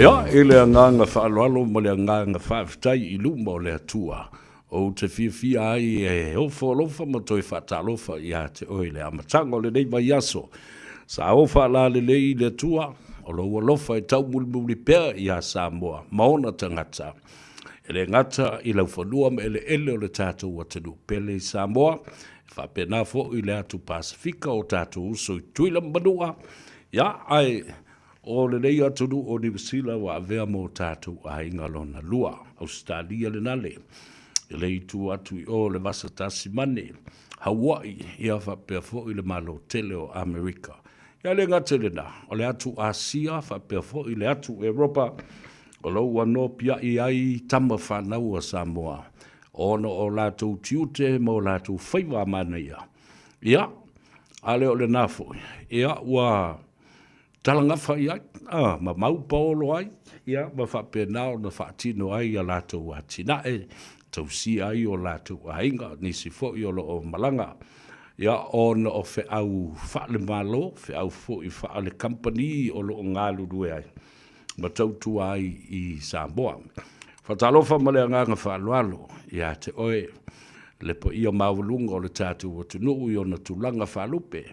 Ia, ele nganga whaaloalo mo le nganga whaafetai I luma o le atua. O te whiawhia ai e ofo alofa ma toi whaatalofa ia te oi le amatanga o le nei mai aso. Sa ofa la le lei le atua, o lo alofa e tau muli pea ia Samoa, maona tangata. Ele ngata I lau whanua me ele o le tātou atanu pele Samoa, whapena fo I le atu Pasifika o tātou uso I tuila manua. Ia, ai, o le nei atunu o New Zealand wa avea mo tātou a inga lona lua, Australia le nale. Le itu atu I o le vasa tasi mane, Hawaii, ia whapea fo I le malo tele o Amerika. Ia le ngate le na, o le atu Asia, whapea fo I le atu Europa, o lau wano pia I ai tama whanau a Samoa. Ono o lātou tiute mo lātou Faiva mana ia. Ia, ale o le nafo, ia ua talangafa ia, ma mau paolo ai, ia, ma whapea nao na whaatino ai a lātou a tinae, tau si ai o lātou a inga, nisi fo I o lo o malanga. Ia, ono o fe au whaale malo, fe au fo I whaale company o lo o ngālu due ai. Ma tau tu ai I Samoa. Whatalofa male nganga whaalualo, ia te oe, le po ia maulunga o le tātou o tunu I o na tulanga whaalupe.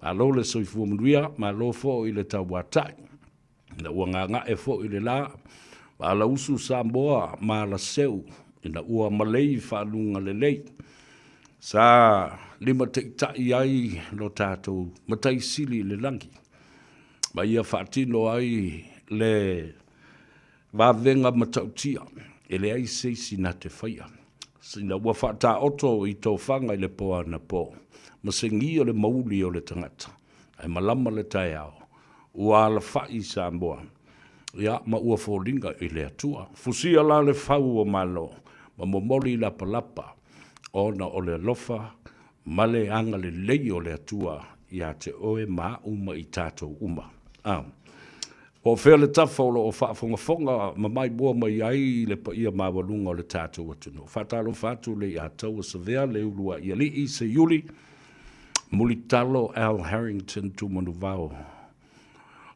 Ma lo le soifu mnuia, ma lo fo I le tau watai. Na ua nganga e fo I le la, ma la usu Samoa, ma la seu, ina ua malei whaanunga le lei. Sa lima te tai ai lo tātou matai sili le langi. Ma ia whaatino ai le wavenga matautia, ele ai seisi na te whaia. Sina ua whaata oto I tau whanga I le poa na po. Ma se ngi o le mauli o le tangata. Ai malama le tai au. Ua ala whai Samoa. Ia ma ua fōringa I le atua. Fusia la le whau o malo. Ma momoli la palapa. Ona o le lofa. Ma le anga le lei o le atua. Ia te oe ma uma I tātou uma. O whea le tawholo o whaafonga ma mai bua mai ai le pa ia mawalunga o le tātou atunu. Whatalo whatu le I atau a savea le ulua I ali I se yuli. Mulitalo Al Harrington tu manu vau.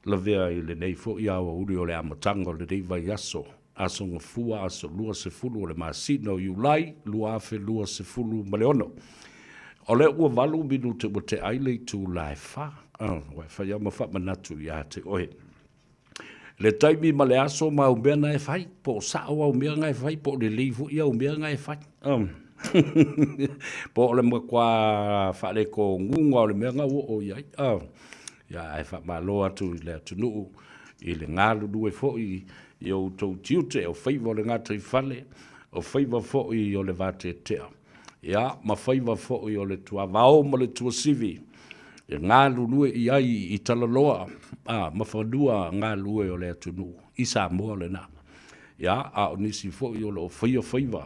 La vea I le nei fo I awa uri o le amatanga o le nei vai aso. Aso ngafua aso lua se fulu o le masino Iulai, lua afe lua se fulu maleono. O le ua valu minu te aile tu lai wha. Whai ama wha manatu I te oe. Le taimi ma le aso ma umea ngai whai, po sao umea ngai whai, po le livu ia umea ngai whai. Po le makwa whale ko ngunga o le mea ngau o iai. Ia e wha malo atu I le atunu I le ngalu due fo I o tau tiute o Faiva o le ngata I whale, o Faiva fo I o le vate tea. Ia ma Faiva fo I o le tua vao ma le tua sivi. E ngā lulue I ai I talaloa, ma whanua ngā lue o le atunu, I Samoa le nā. Ia, a o nisi fo I o le o Faiva,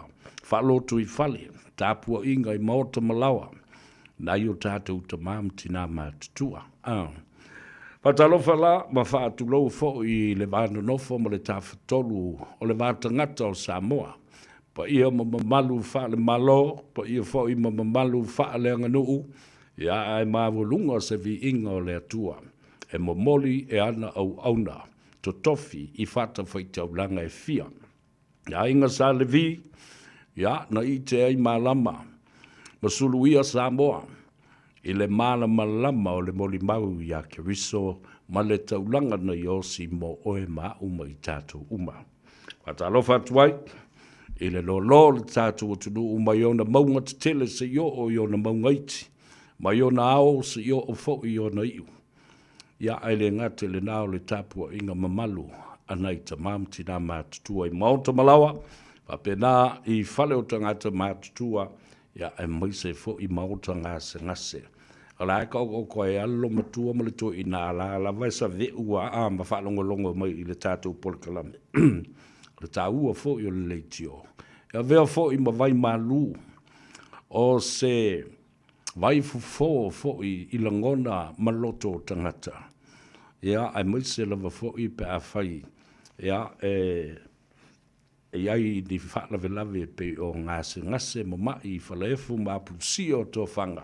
whalotu I whale, tāpua inga I maota malawa, na I o tātou ta mamti nā mātutua. Patalofa la, ma whaatulou fo I le vāna nofo ma le tāwhatolu o le vātangata o Samoa. Pa ia mamalu whaale malo, pa ia fo I mamalu whaale anganuu, ia ai mawalunga se vi inga o le atua. E momoli e ana au auna. To tofi I whata whaitau langa e fia. Ia inga sa le vi. Ia na I te ai malama. Masulu ia Samoa. I le malama lama o le moli mau ia keriso. Ma le taulanga na iosi mo oe ma uma I tātou uma. Watalofa tuai. I le lolo le tātou tunu uma iona maunga te tele se yo o iona maunga iti. Ma yo na ao se yo o fo I o na iu. Ia aile ngate le nao le tapua inga mamalu anai ta mamti na mātutua I maota malawa. Pa pena I whale o tangata mātutua. Ia e maise fo I maota ngase ngase. Ala eka o koe alo matua ma le to I na ala vaisa veua ma whalongo mai I le tātou polkalame. Le tāua fo I o le leitio. Ia vea fo I mawai malu o se vai fo I langona maloto tangata. Ia ai maise lava fo I pe a whai. Ia ai di whaalave lave pe o ngase mo mai I whalefu ma pusi o tō whanga.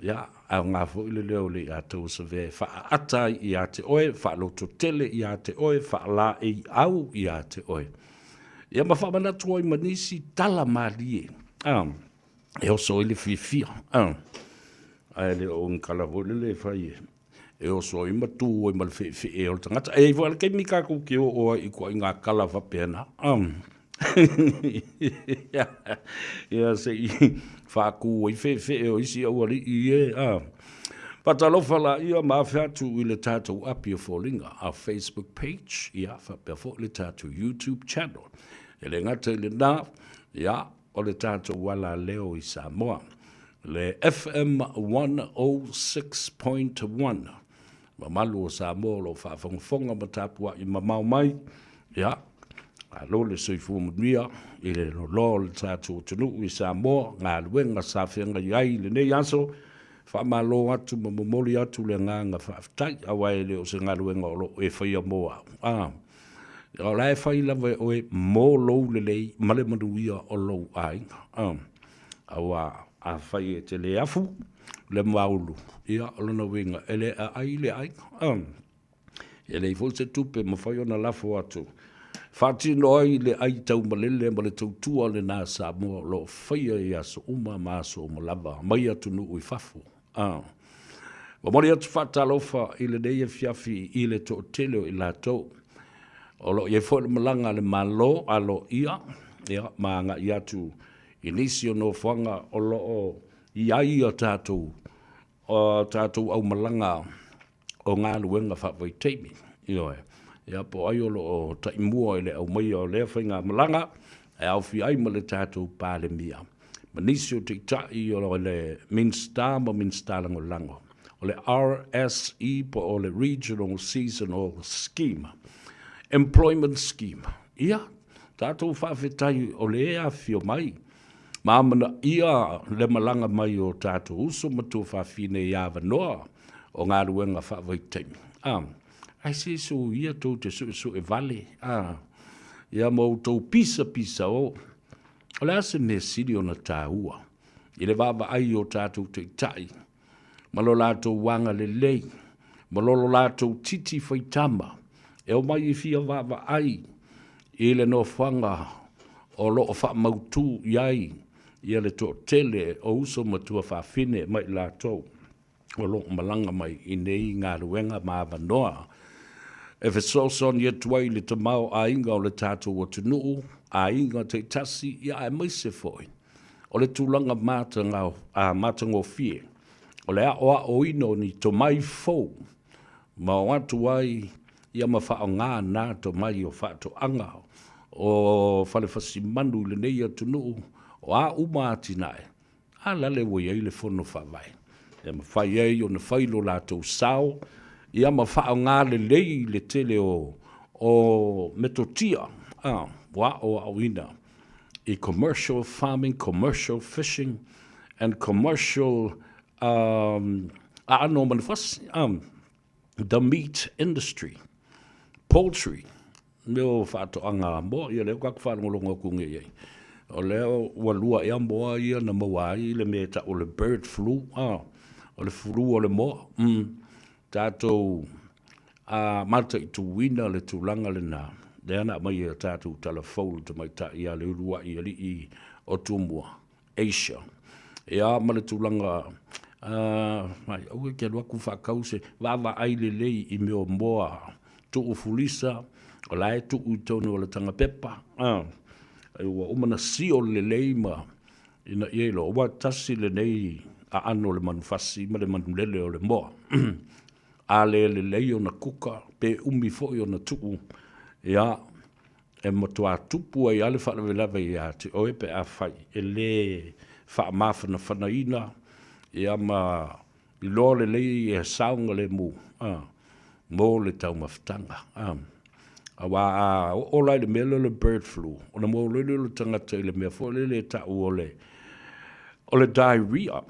ia au ngā fo ile leo le a tau sa ve fa ata I a te oe fa loto tele I a te oe fa la e au I a te oe ia ma fa mana tuoi manisi tala malie e o so ile fia ai le o ngala vole le fai e o so I matu o mal fe e o tangata e vo ke mi ka ku ki o I ko nga kala va pena ia se fa ku I fe o isi o ali e patalofa la ia ma fa tu I le tatu api o folinga our Facebook page ia fa pe fo le tatu YouTube channel ele ngata le na ia o le tatu wala leo I Samoa le FM 106.1 mamalu o Samoa lo fa fonga matapua I mamau mai ia alo le soifu munia I le lo le tatu tunu I Samoa ngā luenga sa whenga iai le nei aso fa malo atu mamomoli atu le nganga fa tai awai le o se ngā luenga o lo e whaia moa o lai whai lawe o e mō lou le lei male manuia o lou ai awa a whai e te le afu le maulu ia o lona winga ele a ai le ai ele I fol se tupe ma whai ona lafo atu Fatino ai le ai tau malele ma le tau tua le nā Samoa lo whaia I aso uma maaso o malaba mai atu nu ui fafu wa mori atu whatalofa I le neia fiafi I le to teleo I la tau o lo ye fo le malanga le malo alo ia ma nga I atu inisio no whanga o lo o iai o tātou au malanga o ngā luenga whawai teimi ia po ai o lo taimua I le au mai o le whainga malanga e au fi ai ma le tātou pāle mia manisio te tai o le Minster ma Minster lango o le RSE po o le Regional Seasonal Scheme Employment Scheme ia tātou whawhetai o le ea fio mai Mamana ia le malanga mai o tātou uso matu whawhine ia wanoa o ngā ruenga whawai teimi ai se so ia tō te so e vale ia mau tō pisa o le ase me siri o na tāua I le wawa ai o tātou te tai malo lātou wanga le lei malolo lātou titi whaitama e o mai I fia wawa ai I le no whanga o lo o wha mautu iai ia le tō tele o uso matua whawhine mai lātou o lo malanga mai I nei ngā ruenga māwa noa e fesoson ia tuai le tamau a inga o le tātou o tunuu, a inga te tasi ia e maise foi. O le tūlanga mātango fie. O le a o ino ni to mai fou. Ma o atu ai ia ma wha o ngā nā to mai o wha to anga. O whale whasimanu le nei a tunuu. O a uma atinae. A lale wo iei le whono whawai. E ma whai ei o na whailo lātou sao. Ia ma wha o ngā le lei le tele o metotia. Wa o au ina. I commercial farming, commercial fishing, and commercial the meat industry, poultry. Leo whato anga mo, ia leo kak whanongolonga kunge iei. O leo walua ea moa ia na mawai le meta o le bird flu, o le flu o le moa. Tātou mata I tu wina le tūlanga le nā. Le ana mai e tātou talafolu te mai ta ia le urua I ali I o tūmua, Asia. Ea ma le tūlanga, mai au e kia luaku whakause, wawa ai le lei I meo moa, tuu fulisa, o lae tuu I tonu o le tanga pepa. Ua umana si o le lei ma, ina ielo, o wa tasi le nei a ano le manufasi, ma le manulele o le moa. A le lei o na kuka, pe umi foi o na tuu, ia, e matua tupu ai ale whaalawe ia te oe pe a whai, e le wha mawhana whanaina, ia ma I loa le lei e saunga le mu, mō le tau mawhtanga. Awa o lai le mele le bird flu, o na mō le tangata I le mea fo le tau o le diarrhea,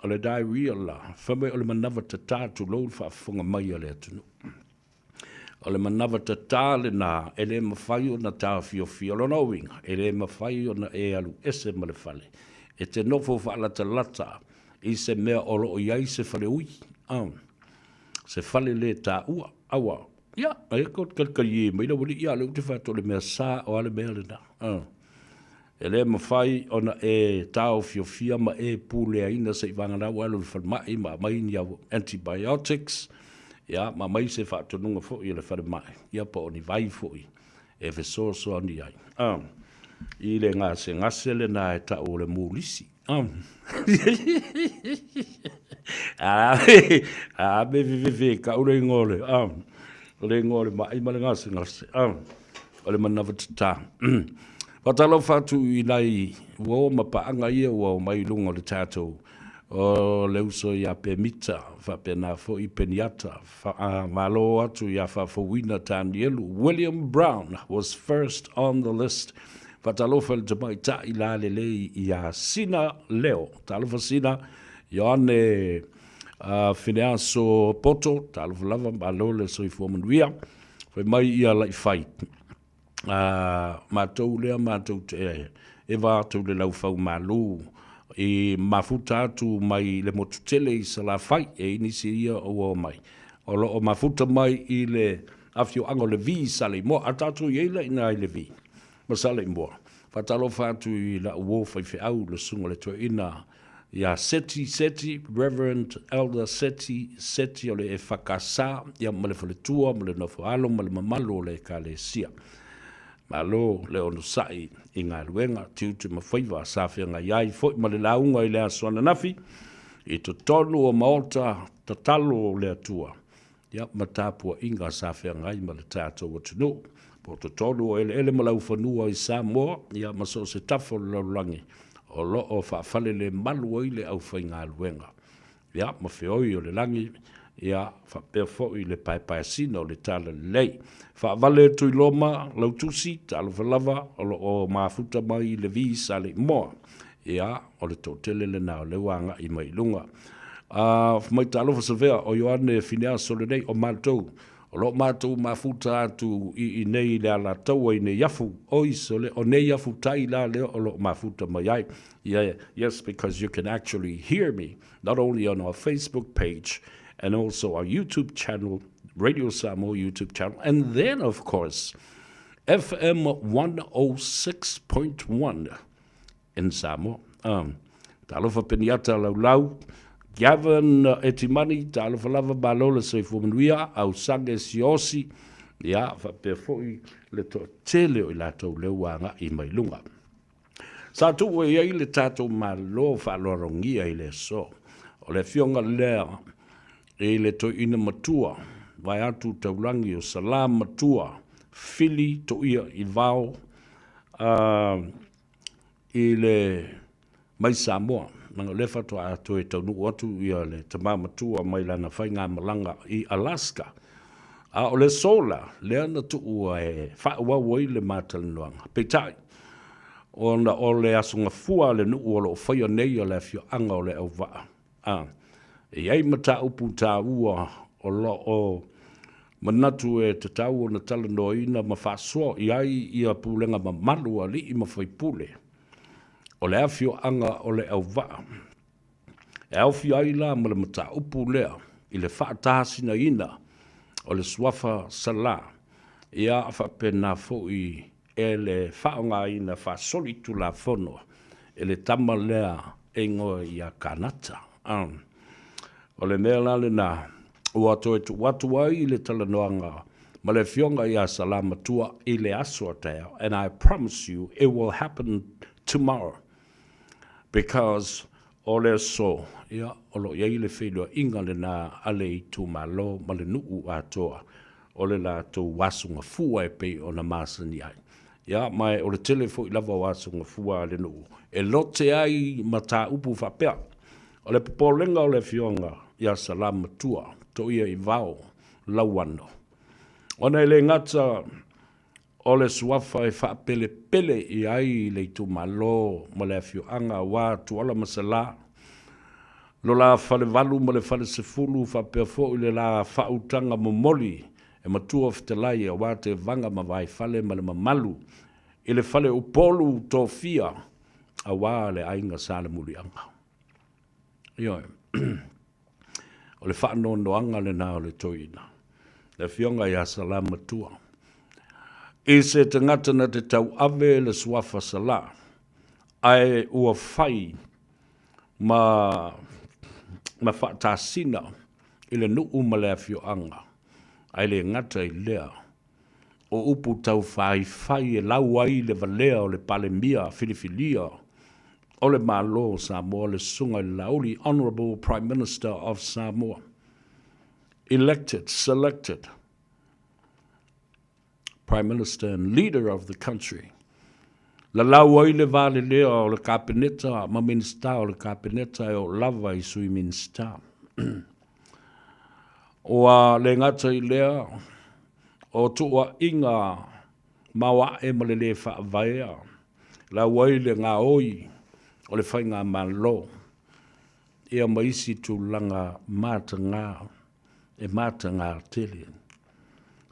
o le diarrhea la, whame o le manawa ta tātu lou whaafunga mai a le atunu. O le manawa ta tāle nā, e le mawhai o na tā fio lo winga, e le mawhai o na e alu ese ma le whale. E te nofo whaalata lata, I se mea o loo iai se whale ui. Se whale le tā ua, awa. Ia, ai kot kalkali e, maina wali ia leu te whato le mea sā o ale mea le na. E le mawhai ona e tāo fiofia ma e pūlea ina se i wangana walu i whalmai ma mai ni au antibiotics. Ia, ma mai se whato nunga fo i le whalmai. Ia pa o ni vai fo i. E fe so ni ai. I le ngase le na e ta o le mūlisi. Me vive ka ule ngole. Le ngole ma i ma le ngase. O le manawa tata. Patalo fatu i nai wo ma paanga ia wo mai lunga le tātou. O le uso ia pe mita, fa pe na fo i peniata, malo atu ia fa fo wina tanielu. William Brown was first on the list. Fatalofa le tamai ta i la lei ia sina leo. Talofa sina, Ioane Fineaso Poto, talofa lava malo le soi fuamanuia. Fai mai ia lai fai. Mātou lea, mātou te wātou le lau fau malu. E mafuta atu mai le motutele i sa la fai e inisi ia o mai. O lo o mafuta mai i le afio ango le vi sa le mo atatu i eila ina i le vi. Ma sa le mo. Fatalo fatu i la uo fai fe au le sunga le toa ina ia seti, Reverend Elder seti o le e whakasa ia ma le whaletua, ma le nofo alo, ma le mamalo le ka le sia. Malo le ono sai i ngā ruenga tiutu ma Faiva sa whianga iai fo ma le launga i le aswana nafi i to tonu o maota ta talo le atua. Ia ma tāpua inga sa whianga i ma le tātou atunu. Po to tonu o ele ma lau whanua i Samoa ia ma so se tafo le laulangi o lo o whaafale le malu o i le au whai ngā ruenga. Ia ma whioi o le langi ia whapea fo i le pai sina o le tala lei. Whaavale tui loma, lau tusi, talo whalava, o mafuta mai le vi sa le moa. Ia, o le tōtele le nao le wanga i mai lunga. Mai talo whasavea o Ioane Fineaso le nei o mātou. O lo mātou mafuta atu i nei le ala taua i ne yafu. Oiso le o nei yafu tai la le o lo mafuta mai ai. Yeah, yes, because you can actually hear me, not only on our Facebook page, and also our YouTube channel, Radio Samoa YouTube channel, and then, of course, FM 106.1 in Samoa. Talofa peniata lau, Gavin Etimani, talofa lava balola se fumanuia, au sange siosi, ia, whapea foi le to tele o i latou leuanga i mai lunga. Sa tu e iei le tatou malo whalorongia i le so, o le fionga lea, e le to ina matua, vai atu taulangi o salam matua, fili to ia i vao, i le mai Samoa, nanga lefa to atu e taunu atu ia le tama matua mai lana whainga malanga i Alaska. O le sola, le ana tu ua e whaua wai le mātalanoanga. Peitai, o le asunga fua le nuu o lo whaia nei o le fio anga o le au waa. E ai mata upu tā ua o lo o manatu e te tau o na talanoa ina ma whaasua i ai ia pūlenga ma malua li i ma whaipule. O le afio anga o le au waa. E au fi ai la ma le mata upu lea i le whaatahasina ina o le suafa sala. Ia whapena fo i e le whaonga ina whaasoli tu la fono e le tama lea e ngoa i a kanata. O le mea lale na ua toe tu watu ai i le talanoanga ma le fionga i a salama tua i le asua teo. And I promise you it will happen tomorrow. Because o le so, ia, o lo iei le whenua inga le na ale i tu malo ma le nuu atoa. O le la tu wasunga fua e pe o na masani ai. Ia, mai o le telefo i lava wasunga fua le nuu. E lote ai ma tā upu whapea. O le popolenga o le fionga ia salama tua, to ia i vao, lauano. Ona le ngata o le suafa e whaapele pele i ai le tu malo ma le fioanga wa tuala masala. Lo la fale valu ma le fale sefulu whapea fo i le la whautanga momoli e matua fitelai a wa te vanga ma vai fale ma le mamalu. I le fale upolu to fia a wa le ainga sale mulianga. Io, o le whaanonoanga le nā o le toina. Le fionga ia salama tua. I se te ngata na te tau ave le suafa sala. Ai ua whai ma whaatasina i le nuu ma lea fioanga. Ai le ngata i lea. O upu tau whai e lau ai le valea o le palemia, filifilia, o le malo Samoa le sunga i lauli, Honourable Prime Minister of Samoa. Elected, selected, Prime Minister and leader of the country. La lau ai le vale lea o le kapineta, ma minsta o le kapineta e o lava i sui minsta. O le ngata i lea, o tua inga mawa e ma le le whaavaea. La wai le ngā oi, o le whainga malo. Ia maisi tu langa mata ngā, e mata ngā tele.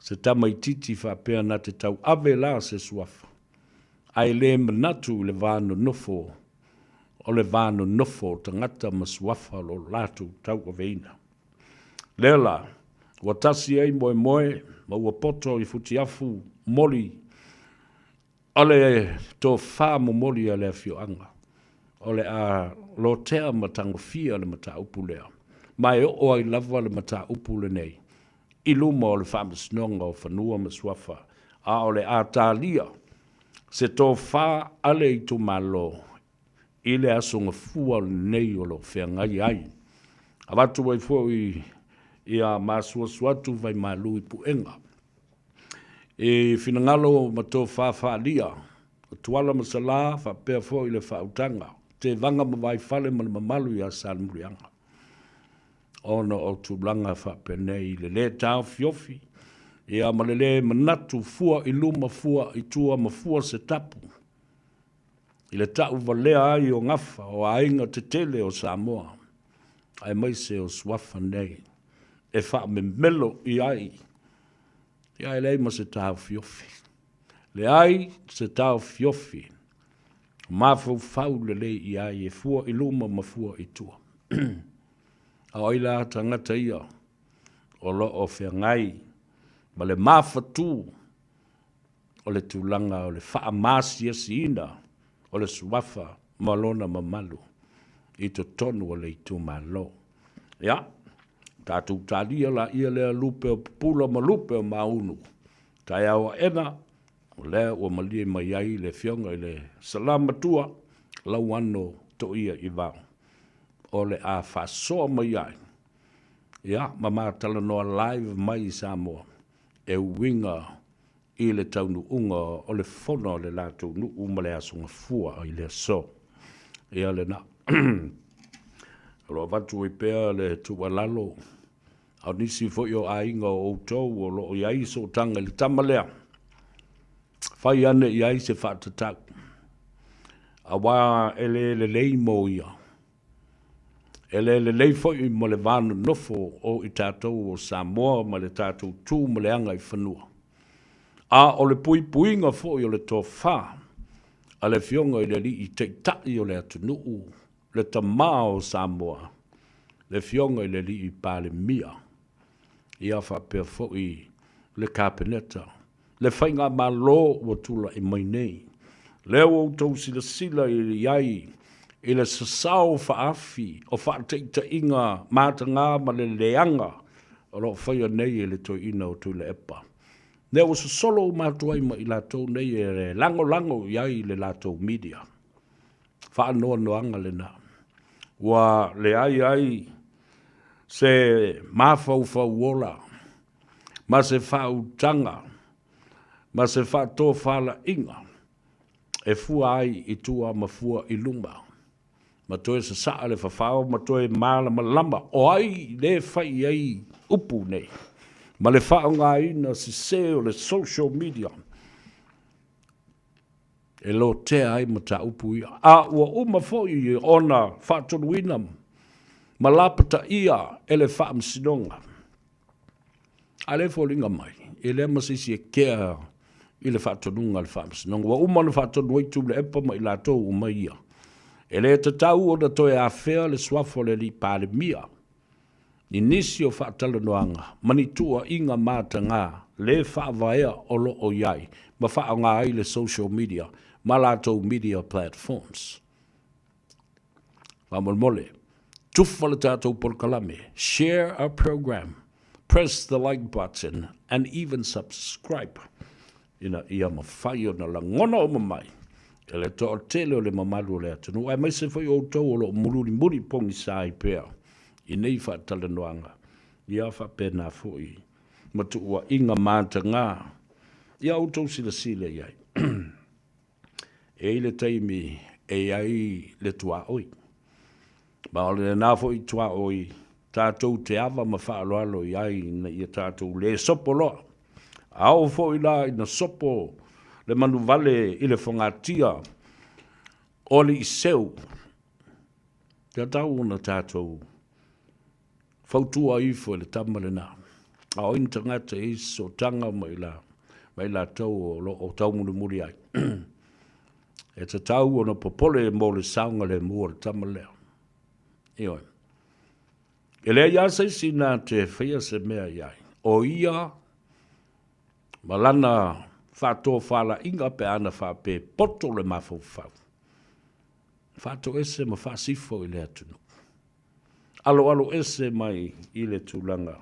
Se tamai titi whapea na te tau ave la se suafa. Ai le manatu le vānu nofo, o le vānu nofo tangata ma suafa lo latu tau o veina. Lela, watasi ai moe moe, ma ua poto i futiafu moli, ole tō whā mo moli a lea fioanga. Ole a lo tea ma tango fia le mata upu lea. Mai o ai lava le mata upu le nei. I luma o le whamasnonga o whanua ma suafa. A ole a tālia. Se tō whā ale i tō malo. I le asonga fua nei o lo whea ngai ai. A watu wai fōi ia masua suatu vai malu i puenga. E finangalo ma tō whāwhālia. Tuala masala whapea fōi le whautanga. Te vanga ma vai whale ma le mamalu i a Sanmurianga. Ono o tūlanga whapenei le le tāo fiofi. Ia ma le le manatu fua i luma fua i tua ma fua se tapu. I le tau valea ai o ngafa o ainga te tele o Samoa. Ai maise o swafa nei. E wha me melo i ai. I ai lei ma se tāo fiofi. Le ai se tāo fiofi. Mafau fau le lei i ai e fua i luma ma fua i tua. A oila tangata ia. O lo o whea ngai. Ma le mafatu. O le tūlanga o le wha masia si ina. O le suwafa malona mamalu. I to tonu o le i tu malo. Ya. Tātou tālia la ia lea lupe o pula ma lupe o maunu. Tai awa ena. O lea ua malie mai ai le fionga i le salama tua. Lau ano to ia i vau. O le a whasoa mai ai. Ya, mama tala noa live mai i Samoa. E winga i le taunu unga o le whona o le lātou nu umale asunga fua i le so. Ia le na. Alo watu i pēr le tua lalo. Au nisi fo yo ainga o tau o lo i aiso tanga le tamalea. Whai ane i aise whatatak. A wā ele le lei mo ia. Ele le lei fo i mo le vānu nofo o i tātou o Samoa ma le tātou tū ma le anga i whanua. A o le pui puinga fo i o le tō whā. A le fionga i le li i te tai o le atunuu. Le tamao Samoa. Le fionga i le li i pāle mia. Ia whapea fo i le kāpeneta. Le whainga malo wa tula i mai nei. Leo o tau sila sila i iai. I le sasau whaafi. O whaateita inga māta ngā ma le leanga. O lo whaia nei e le toi ina o tui le epa. Leo o sasolo o mātua ima i lātou nei e le lango lango iai le lātou media. Whaanoa noanga le nā. Wa le ai se mafau fauola. Ma se whautanga. Ma se whato whala inga. E fua ai i tua ma fua i lumba. Ma toe se saa le whawhao, ma toe maala ma lamba. O ai le whai ai upu nei. Ma le whao ngā ina se seo le social media. E lo te ai ma ta upu ia. A ua uma foi i ona whaatonu inam. Ma lapata ia e le whaamsinonga. A le fōlinga mai. E le masisi e kea i le whaatonunga le whaamsinonga. Wa uma le whaatonu aitu le epa mai la tō uma ia. E le te tau o na toi a whea le swafo le li pāle mia. Ni nisi o whaatala noanga, manitua inga māta ngā, le whaavaea o lo o iai, ma wha ngā ai le social media, ma lātou media platforms. Mole, tufa le tātou porkalame, share our program, press the like button, and even subscribe. Ina ia mawhai o na langona o mamai. E le toa tele o le mamalu o le atunu. Ai mai se whai o tau o lo muri pongi sai pēr. I nei whaatala noanga. Ia whapena fui. Matu ua inga māta ngā. Ia o tau sila iai. E le taimi e ai le tua oi. Ma o le nā fui tua oi. Tātou te awa ma whaaloalo iai na ia tātou le sopo loa. Ao fo ila ina sopo le manu vale i le whangatia o le iseu. Te tau na tātou fautua i fo le tamale nā. A o ina tangata i so tanga mai la tau o tau muri ai. E te tau o na popole mo le saunga le mua le tamale. Ioi. E le ia se sina te whaia se mea iai. O ia malana whātua whala inga pe ana whape poto le mawhau. Whātua ese ma whasifo i le atunu. Alo ese mai i le tūlanga.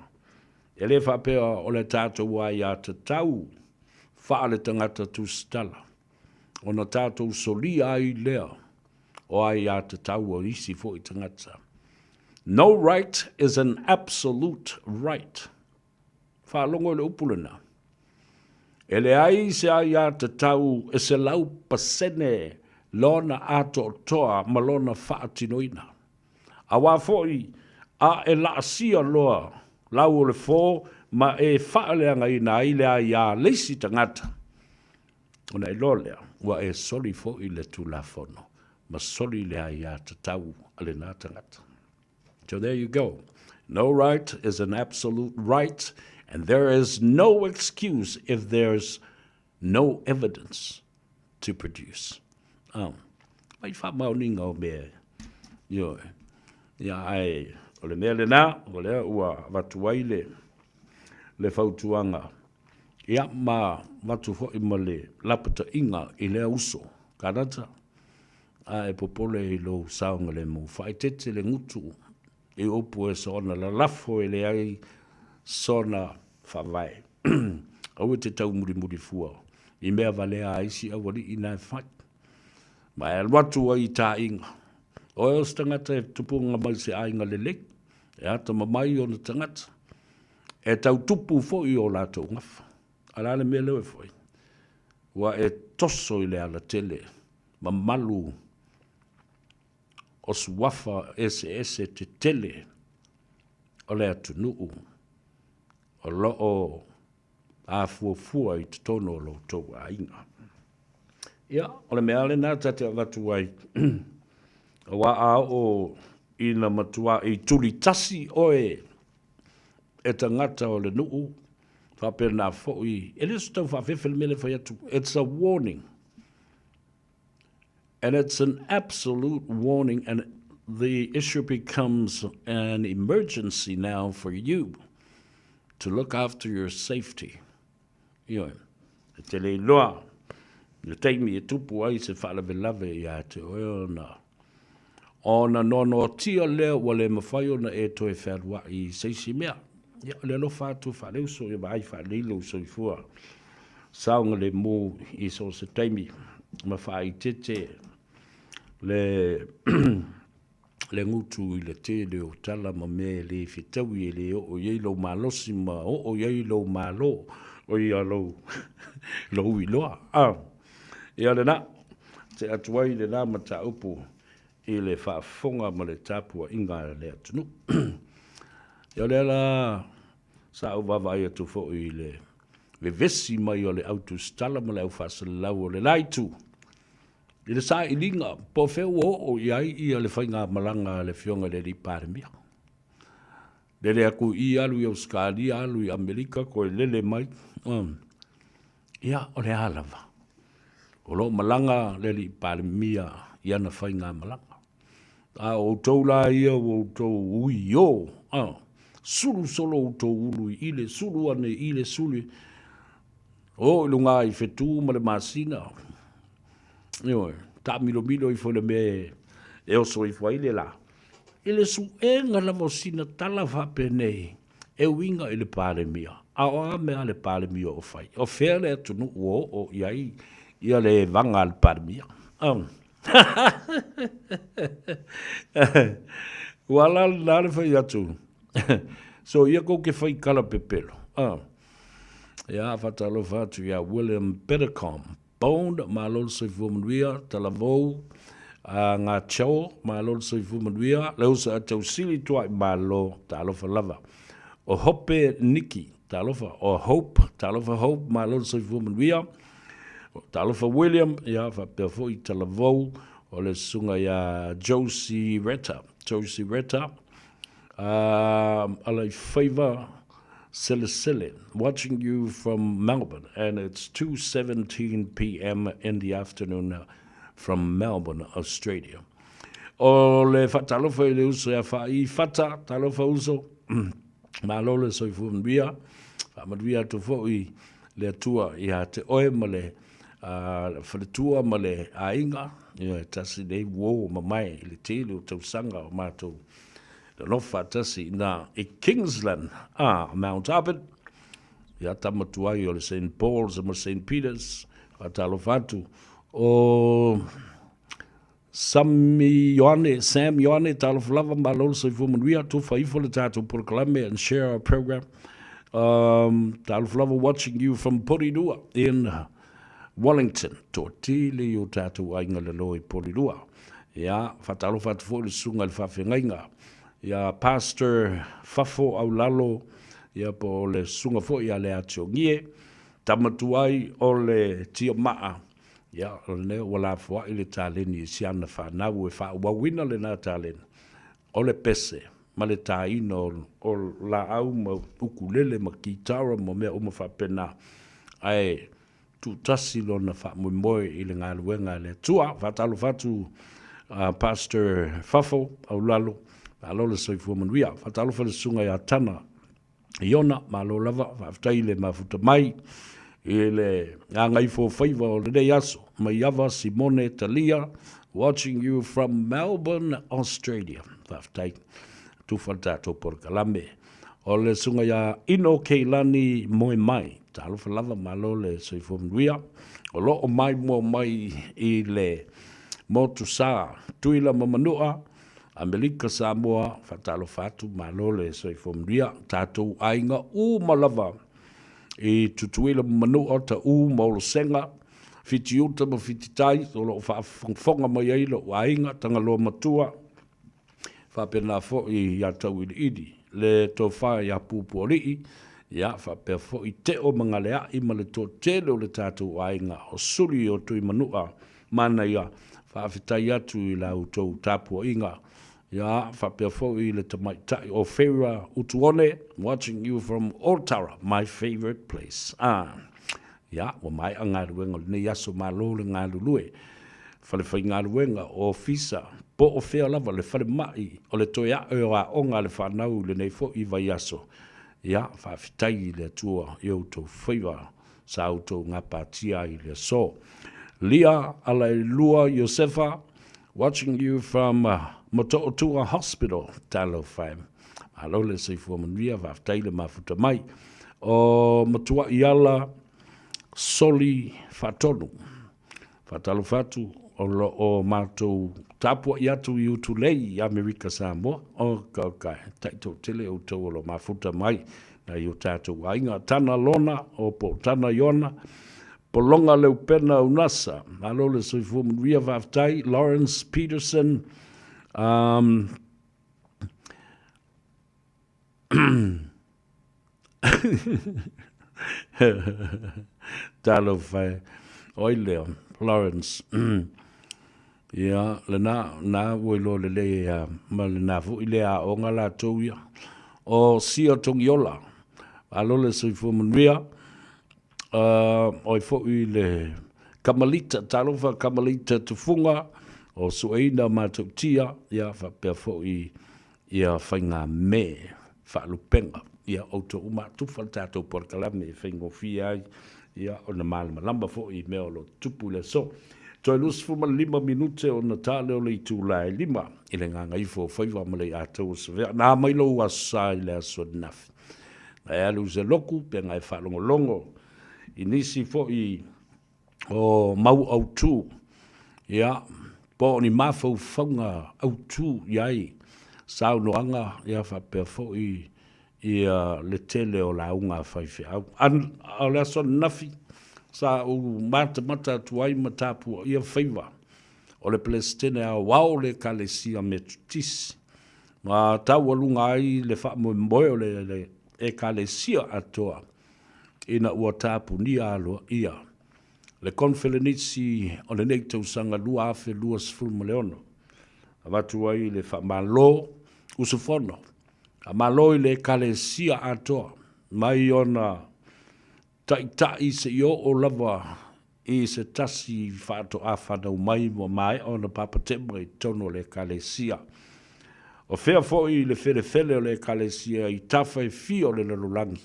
E le whapea o le tātou ai a te tau whaale tangata tu stala. O na tātou soli ai lea o ai a te tau o isi fo i tangata. No right is an absolute right. Whaalongo le upulena. E le ai se ai a te tau e se lau pasene lona ato toa ma lona whaatinoina. A wafoi a e la asia loa lau o le fō ma e whaaleanga ina ai le ai a leisi tangata. Ona i lolea, wa e soli fo i le tulafono, ma soli le ai a te tau ale nā tangata. So there you go. No right is an absolute right. And there is no excuse if there's no evidence to produce. Mai wha mauninga o mea. Yo, ia ai, o le mea le nā, o lea ua watuai le whautuanga. Ia ma watu fo ima le lapata inga i lea uso. Kanata, a e popole i lo saunga le mu. Whaitete le ngutu e opu e sona la lafo e le ai sona whawai. Au te tau muri fua. I mea valea aisi awari i nai whai. Ma e watu ai tā inga. O e os tangata e tupunga mai se ainga le lek. E ata mamai o na tangata. E tau tupu fo i o lātou ngafa. Alale mea leo e fwoi. Wa e toso i le ala tele. Ma malu o suwafa ese te tele. O le atu nuu. O loo a fuafua i te tono o lo tau a inga. Ia, o le mea le nā tate a watu ai. Wa a o ina matua i tuli tasi oe e tangata o le nuu. Whapena fōi. E le stau whawhewhele mele whai atu. It's a warning. And it's an absolute warning. And the issue becomes an emergency now for you to look after your safety. Ioe. E te le loa. Le teimi e tupu ai se whalawelawe i a te oeona. Ona nono tia lea wale mawhai ona e toe wherua i seisi mea. Ia le lo fatu whaleu so i mai whalelo so i fua. Saunga le mō i so se teimi. Mawhai tete le le ngutu i le te leo tala ma me le fitau i le o yeilo malosi ma o yeilo malo o ia lo lo i loa. Ia le na te atuai le na mata upu i le whaafonga ma le tapua inga le atunu. Ia le la sa au wawai atu fo i le vesi mai o le autu stala ma le au whasalau o le laitu. I le sa i linga po feo o iai i le whainga malanga le fionga le li pāremia. Le aku i alu i Australia, alu i Amerika ko e lele mai. Ia o le alawa. O lo malanga le li pāremia i ana whainga malanga. A o tau la ia o tau ui o. Sulu solo o tau ulu ile sulu ane ile sulu. O ilunga I fetu ma le masina. Ioi, ta milo milo I fole me e o so I fwa ile la. Ile su enga la mosina tala vape nei. E winga ile pale mia. A o a mea le pale mia o fai. O fea le atu nu o iai. Ia le vanga le pale mia. Wala le fai atu. So ia ko ke fai kala pepelo. Ia fatalo fatu ia William Bettercom. Bond malol se fumanuia talavou. Ngā chao malol se fumanuia. Leu sa atau sili tua malo talofa lava. O hope Nikki talofa. O hope talofa hope malol se fumanuia. Talofa William ia fa perfo I talavou. O le sunga ia Josie Retta. Alai Faiva Sele, watching you from Melbourne, and it's 2:17 p.m. in the afternoon from Melbourne, Australia. O le fatalofa I le uso ia fai fata talofa uso malole so I fumbia amadvia to foi le atua ia te oe male faletua male ainga ia tasi dei wo mamai le tele o tausanga o matou the lofa tasi na I Kingsland Mount Albert ia tamatuai o le St. Paul's and St. Peter's atalofatu o Sam Ioane taloflava malolo so fumanuia to faifo le tatu por Columbia and share our program taloflava watching you from Porirua in Wellington tortili o tatu ainga le loi Porirua ia fatalofatu fo le sunga le fafengainga ia pastor Fafo Aulalo ia po le sunga fo ia le ationgie tamatuai o le tio maa ia o le wala fo ile taleni siana fa na we fa wa wina le na talen o le pese ma le taino o la au ma ukulele ma kitara mo me o ma fa pena ai tu tasi lo na fa mo mo ile nga luenga le tua fa talo fatu pastor Fafo Aulalo alo le soifu manuia fatalo fa le sunga ya tana iona malo lava fatai le mafuta mai ile Gagaifo Faiva o le yaso mai ava Simone Talia watching you from Melbourne, Australia fatai tu faltato por kalame o le sunga ya ino keilani moi mai talo fa lava malo le soifu manuia o lo o mai mo mai ile motusa tuila mamanua Amerika Samoa fatalo fatu malole so ifomria tatu ainga malava e tutuila manu ota molo senga fitiuta ma fititai lo fa fonga mai lo ainga tanga lo matua fa pena fo I ya tau idi le tofa ya pupoli ya fa per fo I te o mangalea I male to telo le tatu ainga o suli o tu manua mana ya fa fitai atu I la uto tapu inga ya fa perfo I le tamai tai o Faiva utuone watching you from Otara my favorite place ya o mai anga ruenga ne yaso malo le ngalulue fa le fai ngaluenga o fisa po o fea lava le fale mai o le toia e o a onga le whanau le nei fo I vai yaso ya fa fitai le tua I to Faiva sa auto ngapatia I le so Lia Alailua Josefa watching you from Moto'otua Hospital, talo fai. Alo le se fu manuia va taile mafuta mai. O matua iala soli fatonu. Fatalo fatu o mato tapua iatu I utulei Amerika Samoa. O kaukai. Taito tele o tolo mafuta mai. Na I tato ainga tana lona o po tana yona. Polonga leu pena unasa. Alo le se fu manuia va tai. Lawrence Peterson. Talo fai oi leo Lawrence ia le na woilo le ma le na fu ile a onga la toia o sia tongiola alo le soifo munria oi fo ile kamalita talo fa kamalita tufunga o sueina mātou tia, ia whapea fo ia whainga me, whaalupenga, ia auto umatufa tātou porkalame, whaingofia ai, ia o na malama lamba fo I mea o lo tupu le so. Toi lus fuma 5 minute o na tale o le itu lai 5, I le Gagaifo Faiva ma le atou se vea, nā mai lo wasa I le aso nafi. Ngai alu se loku, pe ngai whalongolongo, I nisi fo I o mau au tū, ia, po ni mafau whaunga au tū iai, sau noanga, ia whapea fo I le tele o launga whaiwhi au. Au le aso nafi, sa o mata tuai matapu ia Faiva, o le Palestine a wao le kalesia me tutisi. Ma tau alunga ai le wha moe o le kalesia atoa, ina ua tapu ni aloa ia. Le konfelenisi o le nei tausanga lua afe lua sifuru ma leono. A watu ai le wha malo usufono. A malo I le kalesia atoa. Mai ona tai se yo o lava I se tasi whaato a whanau mai mo mai ona papa temre tono le kalesia. O whea foi le fele o le kalesia I tawhai fio le lalulangi.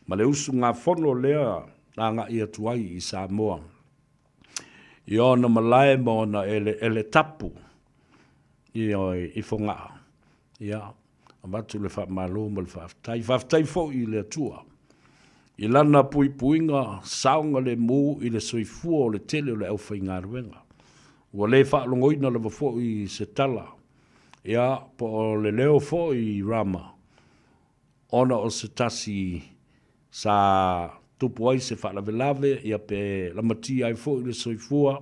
Ma le usu ngā whono lea nga ia tuai I Samoa. I ona malae mo na ele tapu I whonga. Ia, amatu le wha malo mo le whaftai fo I le atua. I lana puinga saunga le mū I le soifua o le tele o le au whai ngā ruenga. Ua le wha longoina le wafo I se tala. Ia, po o le leo fo I rama. Ona o se tasi sa tupu ai se whalavelave, ia pe lamati ai fo I le soifua,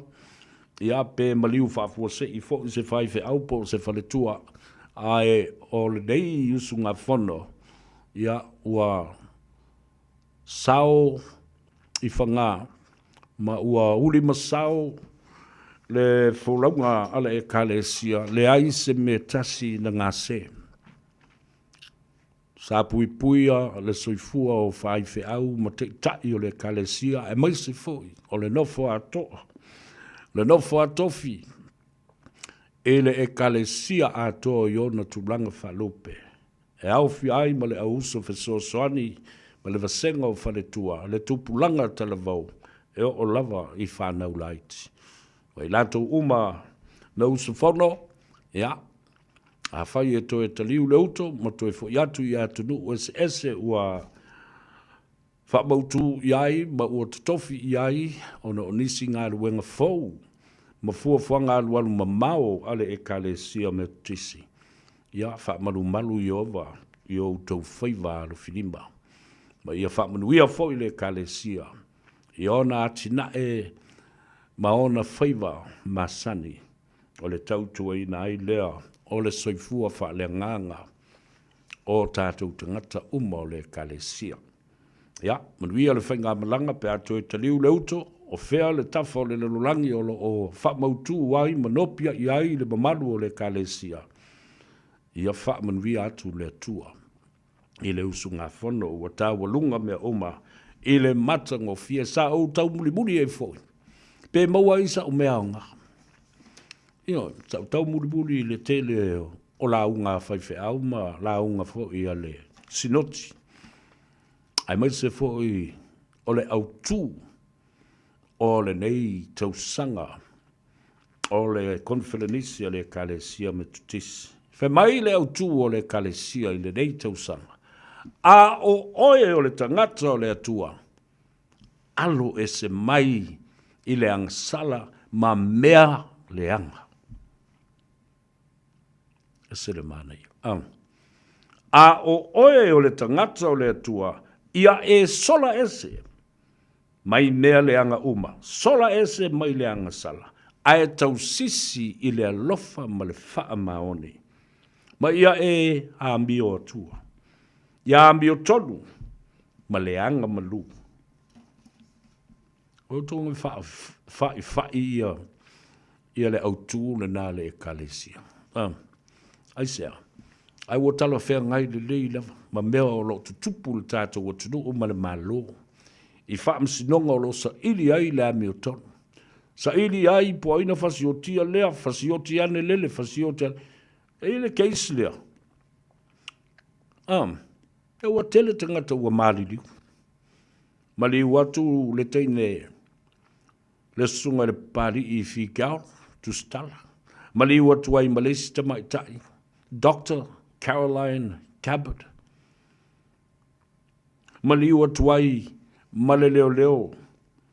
ia pe maliu whaafua se I fo I se whaife aupo se whaletua, ai o le nei usu ngā whono, ia ua sao I whanga, ma ua uli masao le wholaunga ala kalesia, le ai se me tasi na ngā se. Sa puia le soifua o whaife au ma te tai o le kalesia e mai se foi o le nofo atoa. Le nofo atofi e le kalesia atoa I ona tulanga whalope. E au fi ai ma le auso fesosoani ma le vasenga o whaletua, le tupulanga talavau e o lava I whanau laiti. Wai lato uma na uso whono, ia, a whai e toi taliu le uto, ma toi fo iatu I atu nu ese ua whamautu iai, ma ua tutofi iai, ona o nisi ngā ruenga fau, ma fua whanga alualu ma mao ale kalesia me tisi. Ia whamalu malu I ova, I o tau Faiva alu finimba. Ma ia whamanuia fo I le kalesia. I ona atina ma ona Faiva masani, o le tautua I ai lea, o le soifua wha le nganga o tātou tangata uma o le kalesia. Ia, manuia le whainga malanga pe ato taliu le uto, o whea le tafa o le lalulangi o whamautu wai manopia I ai le mamalu o le kalesia. Ia wha manuia atu le atua. I le usu ngā whono ua tā walunga mea oma, I le matango fia sa o tau muli e foi. Pe maua isa o mea onga. Io, tau muri le tele o la unga whaiwhe au ma la unga fo I ale sinoti. Ai mai se fo I o le au tū o le nei tausanga o le konfelenisia le kalesia me tutisi. Whe mai le au tū o le kalesia I le nei tausanga. A o oe o le tangata o le atua. Alo e se mai I le angsala ma mea le anga. Ese le mana I. A o oe o le tangata o le atua, ia e sola ese, mai mea le anga uma, sola ese mai le anga sala, a e tau sisi I le alofa ma le faa maoni, ma ia e a ambio atua, ia ambio tonu, ma le anga malu. O tonga fai ia le autu le nā le kalesia. Ai sea, ai wo talo whea ngai le lei lava, ma mea o lo tutupu le tātou o tunu o ma le malo. I wha amsinonga o lo sa ili ai le ame o tonu. Sa ili ai po ina fasiotia lea, fasiotia ne lele, fasiotia. Ele case lea. E ua tele tangata ua mariliu. Mali watu le teine le sunga le pari I whikau, tu stala. Mali watu ai malesi ta maitai. Dr. Caroline Cabot. Mali watu ai male leo leo,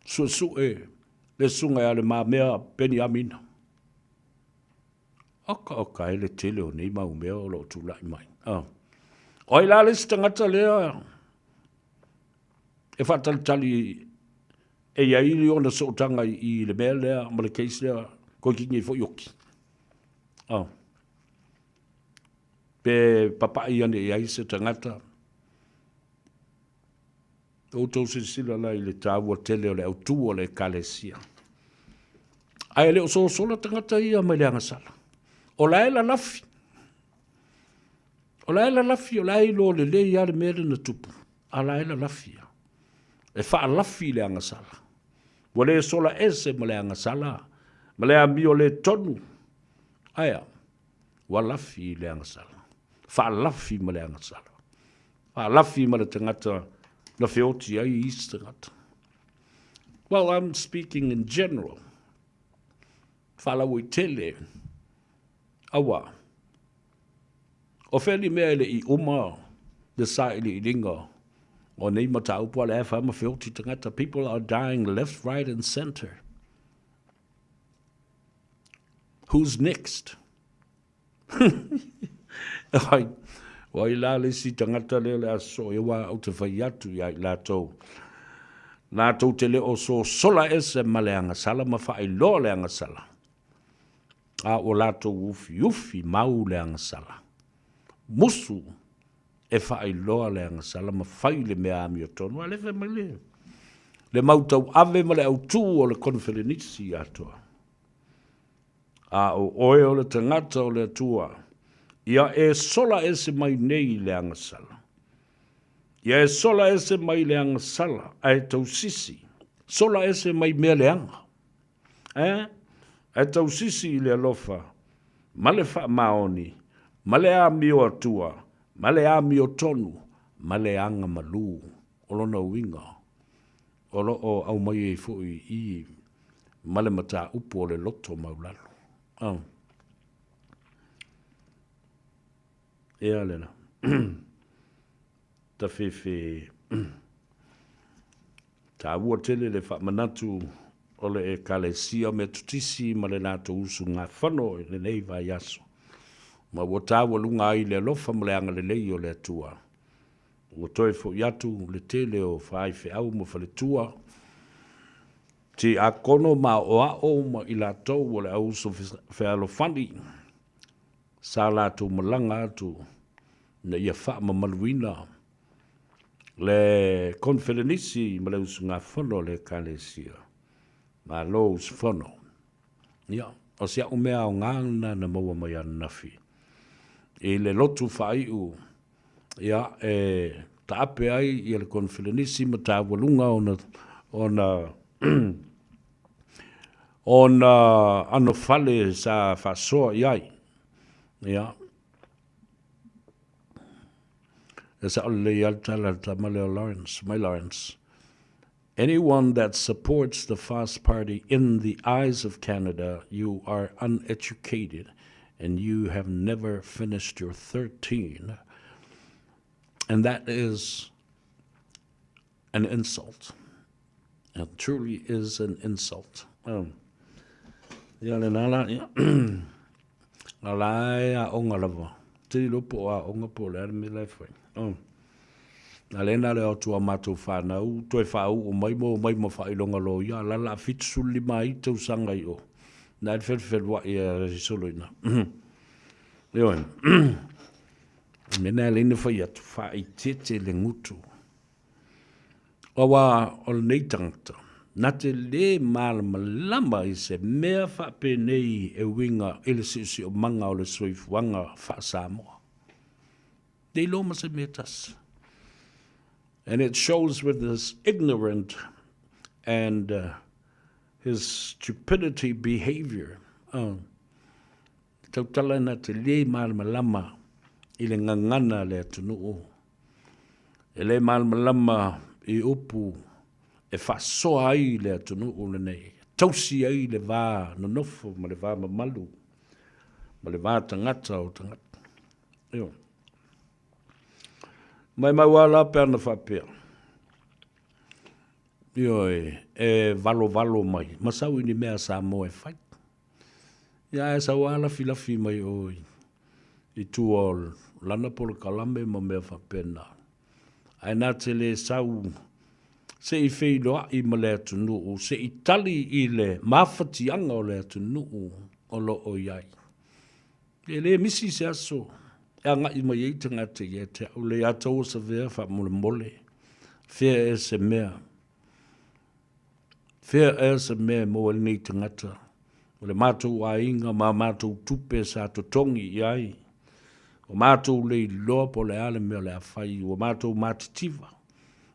suesue, le sunga ya le mamea peni amina. Oka ele tele o nei maumea o lo tulai mai. Oi la le stangata lea, e whataltali e iaili o na sotanga I le mea lea, ma le keisi lea, ko kingi fo yoki. Pe papa I ane e aise tangata, o tau se sila la I le tāua tele o le autu o le kalesia. Ai le o so sola tangata ia mai le angasala. O la ela lafi. O la ela lafi, o la ilo le le ia le mere na tupu. A la ela lafi. E wha lafi le angasala. Wa le sola ese ma le angasala. Ma le ami o le tonu. Aia. Wa lafi le angasala. Wha lafi ma le angasala. Wha lafi ma le tangata na feoti ai is tangata. Well, I'm speaking in general. Whala ui tele. Awa. O wheli mea le I uma le sa ili I ringa. O nei mata upua le efa ma feoti tangata. People are dying left, right and center. Who's next? Wai la le si tangata le aso e wa au te whai atu ia I lātou. Lātou te le o so sola ese ma le angasala ma whai lo le angasala. A o lātou ufi mau le angasala. Musu e whai loa le angasala ma whai le mea ami o tonu. A le whai le. Le mautau ave ma le autu o le konferenisi atoa. A o oe o le tangata o le atua. Ia e sola ese mai nei le angasala. Ia e sola ese mai le angasala. A e tau sisi. Sola ese mai mea le anga. E tau sisi I le alofa. Ma le wha maoni. Ma le ami o atua. Ma le ami o tonu. Ma le anga malu. Olona winga. Olo o au mai e fui I. Ma le mata upo o le loto maulalo. Ea lena. Ta fefe. Ta ua tele le wha manatu o le e kalesia me tutisi ma le nato usu ngā whano le nei vai aso. Ma ua tāua lunga ai le lofa ma le anga le lei o le atua. Ua toi fo iatu le tele o whaai fe au mo whale tua. Ti a kono ma o a o ma I la tau o le auso whaalo whani. Sa la tu malanga atu na ia wha ma maluina le konferenisi ma le usu ngā whano le kalesia ma lo usu whano ia o sia umea o ngāna na maua mai anafi I le lotu whai u ia ta ape ai I le konferenisi ma ta walunga ona ano fale sa whasoa iai ia Lawrence. Anyone that supports the Fast Party in the eyes of Canada, you are uneducated and you have never finished your 13. And that is an insult. It truly is an insult. Alena le o tua mātou whanau, toi whau o mai mo whailonga lo ia, lala fitsuli mai tau sanga I o. Nā whewhewha wa I a risoloina. Leoen, mena lene whai atu, whai tete le ngutu. Owa o nei tangata, nā te le mālama lama I se mea whape nei e winga ele sisi o manga o le soifuanga wha Samoa. Nei loma se metas. And it shows with this ignorant and his stupidity behavior. Tautala na te le malama i le ngangana le atunuu. E le malama i upu e whasoa ai le atunuu le nei. Tausi ai le vā nonofo ma le vā mamalu. Ma le vā tangata o tangata. Io. Mai wala pe ana whapea. Io e valo mai. Masau ini mea Samoa e whai. Ia e sa wala filafi mai oi. I tuol lana polo kalame ma mea whapena. Ai nā te le sau se i wheiloa i ma le atunuu. Se i tali i le mawhatianga o le atunuu o lo o iai. E le misi se aso. E anga i mai ei tanga te ie te au le atau sa vea wha mole mole. Fea e se mea. Fea e se mea mo e nei tangata. O le mātou a inga ma mātou tupe sa to tongi iai. O mātou le loa po le ale mea le a whai. O mātou mātitiva.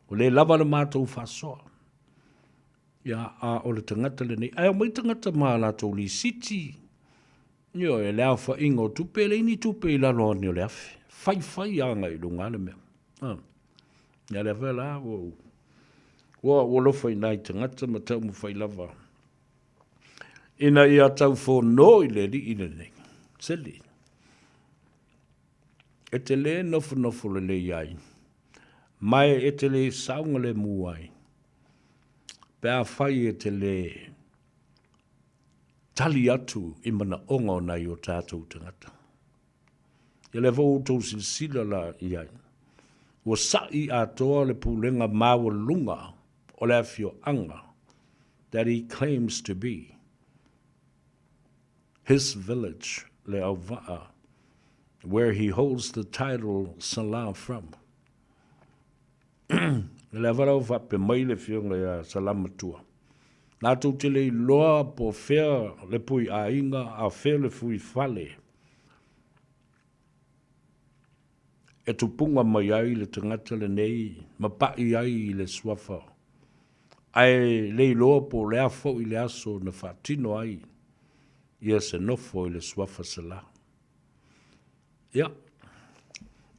O le lava le mātou whasoa. Ia a o le tangata le nei. Ai o mai tangata maa lātou li siti. Io e le awha ingo tupe le ini tupe i lalo ni o le afe. Fai anga i lunga le mea. Ia le awha la o lofa i nai tangata ma tau mu whai lava. Ina i a tau fo no i le li i le nei. Seli. E te le nofo le le iai. Mai e te le saunga le muai. Pea whai e te le tali atu i mana onga o nai o tātou tangata. I le vau tau sila la iai. Ua sai a toa le pūlenga maua lunga o le afio anga that he claims to be. His village, le Auva'a, where he holds the title Salah from. Le avarau whape mai le fionga ia Salamatua. Nā tau te le loa po whea le pui a inga a whea le fui whale. E tupunga mai ai le tangata le nei, ma pai ai le swafa. Ai le loa po le afo i le aso na whatino ai. Ia se nofo i le swafa sala. Ia.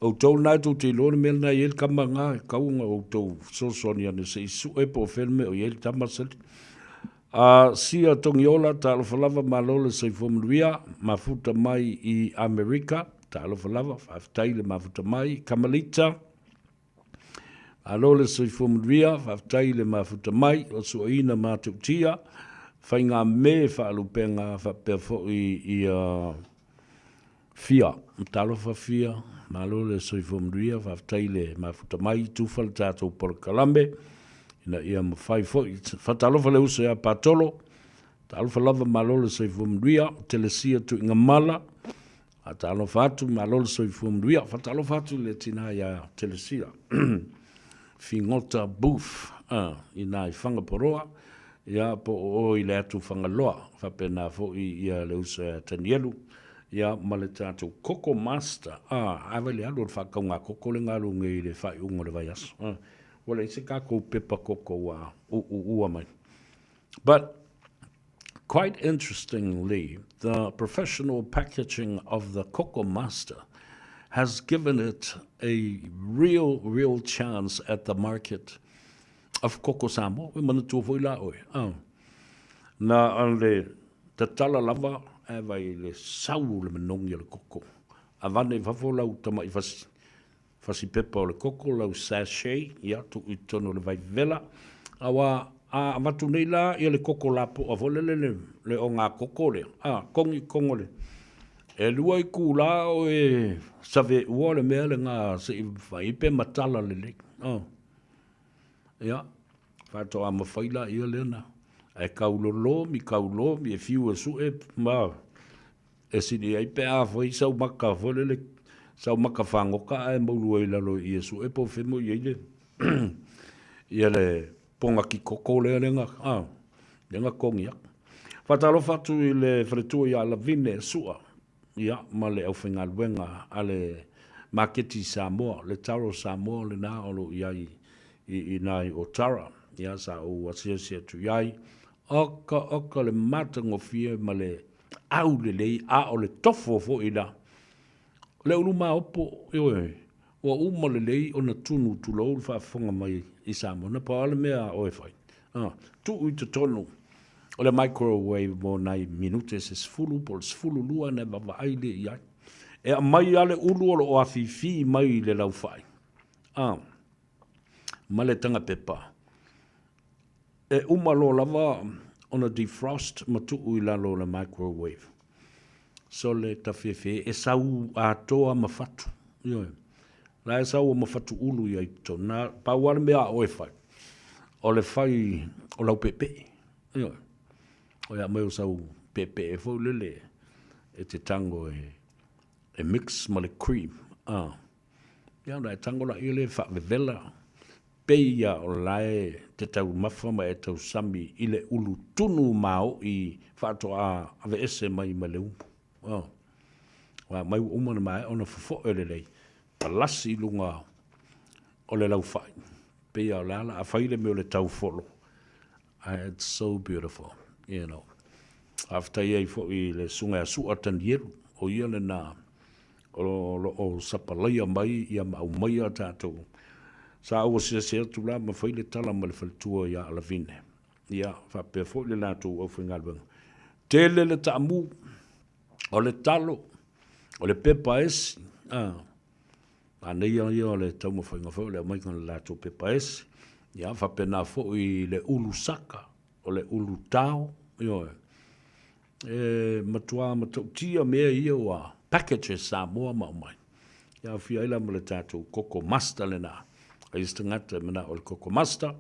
O tau nai tau te lona mele na iel kama ngā kaunga o tau sosoni ane se isu e po whelme o iel tamasali. Sia tongiola ta alofalava malole se fomruia mafuta mai i Amerika ta alofalava whaftaile mafuta mai Kamalita alole se fomruia whaftaile mafuta mai o suaina matautia whainga me whaalupenga whapefo i fia mtalofa fia malole se fomruia whaftaile mafuta mai tufal tātou porkalambe ina ia mawhai fo whatalofa le uso ia patolo talofa lava malole se fumruia telesia tu inga mala a talofa atu malole se fumruia whatalofa atu le tina ia telesia fingota booth ina i whangaporoa ia po o i le atu whangaloa whapena fo i ia le uso ia tanielu ia male tātou koko master awa le alu whakaunga koko le ngaru ngai le whai ungo le vai aso Well, it's a kako pepa koko ua mai. But quite interestingly, the professional packaging of the Cocoa Master has given it a real chance at the market of Cocoa Samoa. We mana tua foi la oi. Na ale te tala lava e vai le sau le manongi le koko. A vane fafolau tama i fasi. Fasi pepa o le koko, lau sachet, ia tu i tono le vai vela. Awa, a matu nei la, ia le koko la po, a vole le o ngā koko le. Kongi kongo le. E lua i ku la o e save ua le mea le ngā se i whaipe matala le le. Ia, whato a mawhaila ia le na. E kaulolomi, e fiu e su e ma. E sini ai pe a fwai sau maka vole le. Sau maka whangoka e maurua i lalo i Iesu e po whemo i eile. Ia le ponga ki koko lea lenga kongi ak. Whatalo fatu i le wharetua i ala vine e sua. Ia, ma le au whenga luenga a le maketi Samoa, le taro Samoa le nā olo i ai i nai o tara. Ia sa o asia tu iai oka le matangofia ma le au lelei a o le tofo fo'i la. Le ulu maopo, ua uma lelei o na tunu tulou le whaafonga mai i Samoa. Na pa ale mea oe whai. Tu ui te tonu. O le microwave mo nai minute se sfulu, po le sfulu lua na baba aile i ai. E a mai ale ulu o lo o afifi mai le lau whai. Ma le tanga pepa. E uma lo lava ona defrost ma tu ui lalo le microwave. So le tawhewhe e sau a toa mawhatu. La e sau a mawhatu ulu i aito. Na pauare mea oe whai. O le whai o lau pepe. O ia mai o sau pepe e fau lele. E te tango e mix ma le cream. Ia na e tango la i le whaavevela. Peia o lae te tau mawhama e tau sami i le ulu tunu mao i whaato a ave ese mai ma le umu. Wa mai umana mai ona fofo ele lei. Palasi lunga o le lau whai. Peia o lala a whaile me o le tau folo. It's so beautiful, you know. After ye fo I le sunga su atan yeru o ia le na o sapalaya mai ia ma mai tatou. Sa o se tu la ma whaile tala ma le faltua ia ala vine. Ia fa pe fo le na tu o fingalwang. Tele le tamu o le talo o le pepa esi. Nei ia le tau ma whainga fo le mai kan la tu pepa esi. Ia fa pe na fo I le ulu saka o le ulu tau. Ia matua tia mea ia wa packages Samoa ma mai. Ia fia ila ma le tatu koko master le na. Ai stangata mana o le koko master.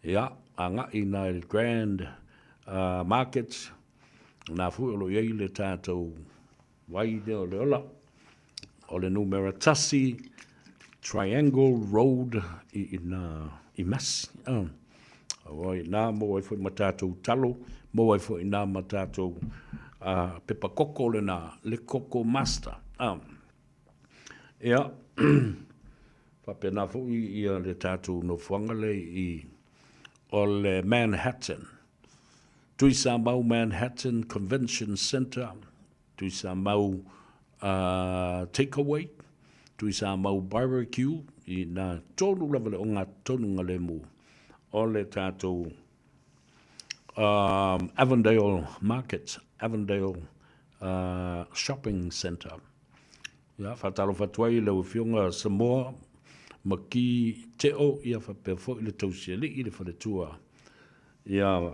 Ia anga ina il grand market. Na fu o lo iei le tatu waide o le ola. O le numeratasi Triangle Road I Masi. Oi na mo foi matatou talo, mo foi na matatou pepa koko le na le koko master. Ia pa pena fo I le tatou no fangale I o le Manhattan. Tui sa mau Manhattan Convention Center. Tui sa mau takeaway. Tui sa mau barbecue I na tonu lava o ngā tonu ngale mu. O le tātou Avondale Market, Avondale Shopping Center. Ia, whatalo whatuai leo whionga Samoa, ma ki teo, ia whapea fo I le tausia li I le wharetua. Ia,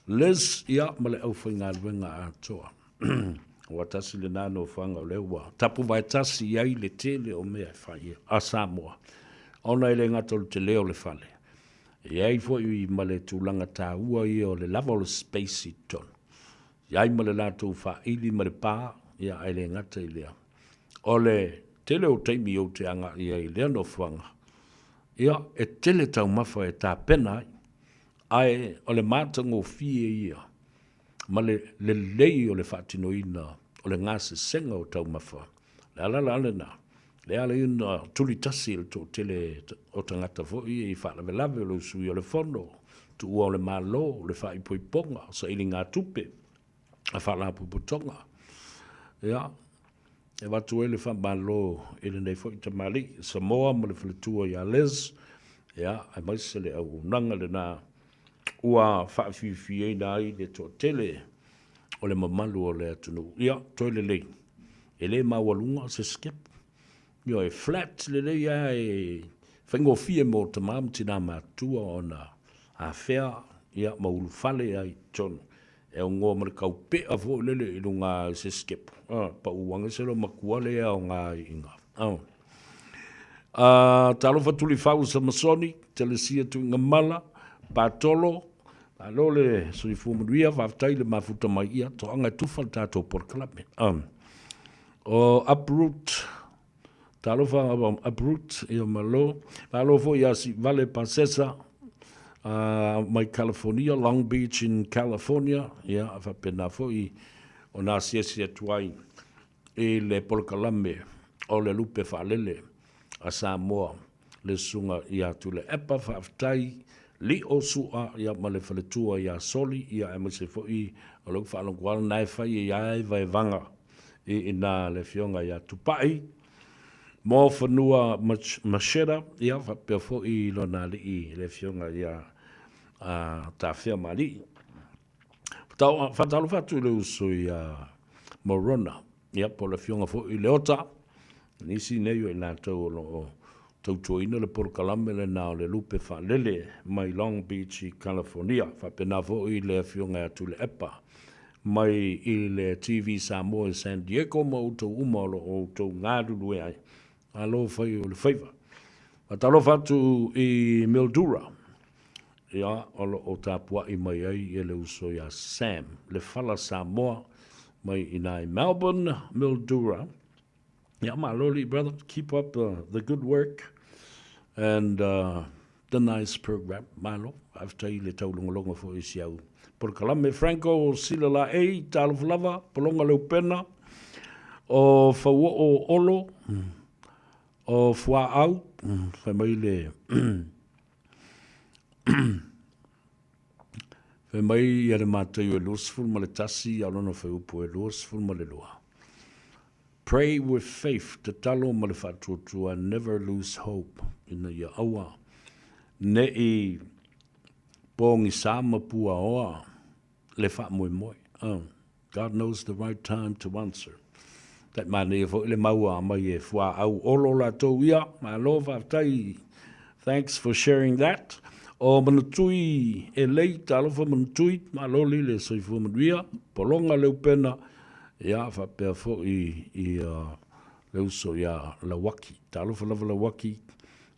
les, ia, ma le au whainga luenga a toa. Watasi le nano whanga o lewa. Tapu vai tasi iai le tele o mea whaia, a Samoa. Ona ele ngatolu te leo le whale. Iai fo I male tūlanga tā ua I o le lava o le space I ton. Iai male lātou wha ili male pā, ia aile ngata I lea. O le tele o teimi o te anga I lea no whanga. Ia e tele tau mawha e tā pena ai o le mātango fie ia. Male le lei o le whaatino ina o le ngase senga o tau mawha. Le alala na. Le ala ina tuli tasi to tele o tangata fo I whaalawelawe lo sui o le fono, tu ua o le malo, le wha I poiponga, sa ili ngā tupe, a whaalapu putonga. Ia, e watu e le wha malo, ili nei fo I tamali, Samoa mo le whaletua I les, ia, ai maise le au nanga le nā, ua whaafiwhi na I le to tele, o le mamalu o le atunu. Ia, toi le lei, e le mawalunga se skip, Yo e flat le le ia e whaingo fie mo te mamtina matua o na a whea ia maulu fale ai tonu. E o ngō mara kau pe a fo lele I runga se skip. Pa uwanga se lo makuale o ngā inga. Talo fatuli whau sa masoni, telesia tu inga mala, patolo, alo le sui fumaruia, whaftai le mafuta mai ia, to anga tufal tātou por kalame. O uproot, talo fa uproot I o malo, malo fo ia si Vale Pancesa, mai California, Long Beach in California, ia fa pena fo I o na sia tuai e le polkalame o le lupe fa lele a Samoa le sunga ia tu le epa fa aftai li o sua ia ma le faletua ia soli ia e mase fo'i o lau whaalonguala nai whai ia e vai vanga i ina le fionga ia tupai mo whanua mashera ia whapea fo'i lona li i le fionga ia ta whia mali whatalu whatu le uso ia morona ia po le fionga fo'i le ota nisi neio i nā tau o tautuaina le porokalame le nao le lupe whalele mai Long Beach i California. Whapena fo'i le fionga atu le epa mai i le TV Samoa i San Diego ma utou umalo o utou ngāruru e ai. Alo whai o le Faiva. Watalo whatu i Mildura. Ia olo o tāpua i mai ai e le uso ia Sam. Le whala Samoa mai i nai Melbourne, Mildura. Ia maloli, brother. Keep up the good work. And the nice program, malo. After le tau longa fo i siau. Por kalame Franco sila la ei talo flava, polonga leu pena. O fawo o olo. O fua au. Fai mai le... Fai mai ia le mātai o luasful ma le tasi, alona fai upo e luasful ma le loa. Pray with faith, te talo ma le whatuatua, never lose hope ina ia aua. Ne i pōngi sāma pua oa, le wha moe moe. God knows the right time to answer. That man e fo le maua mai e fua au olo la tau ia, ma lova tai. Thanks for sharing that. O manutui e lei talofa manutui, ma loli le soifu manuia, polonga leu pena, ia whapea fo i leuso ia lawaki. Talofa lava lawaki,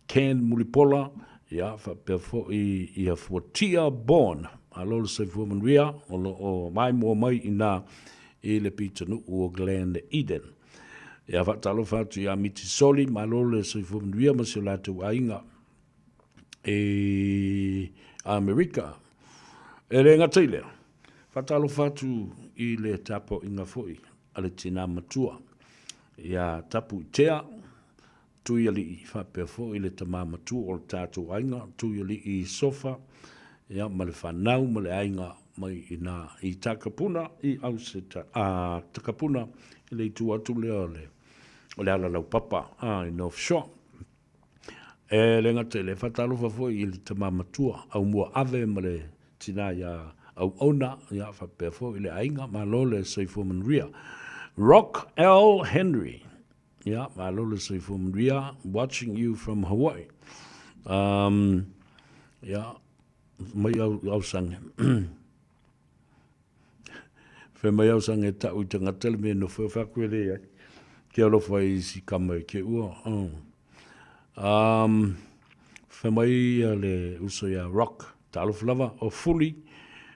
Ken Mulipola, ia whapea fo i a fuatia born. A lolo soifu manuia, o mai mua mai ina i le pitanu o Glen Eden. Ia whatalofa atu ia miti soli, ma lolo le soifu manuia, ma se latu ainga. E Amerika e le ngatailea whatalo whatu i le tapo inga foi a le tina matua ia tapu i tea tui ali i whapea fo i le tama matua o le tātou ainga tui ali i sofa ia ma le whanau ma le ainga mai i takapuna i au se takapuna i le tu atu lea o le ala lau papa i North Shore. E le ngata le whatalofa foi i le tamamatua au mua ave ma le tina ia au ona ia whapea foi i le ainga ma lo le soifo manria. Rock L. Henry. Ia, ma lo le soifo manria, watching you from Hawaii. Ia, mai au sange. Whe mai au sange tau i te ngatele me no whewhakwere ai. Ke alofa i si kamai ke ua. Whamai le uso ia rock, talofa lava o fuli,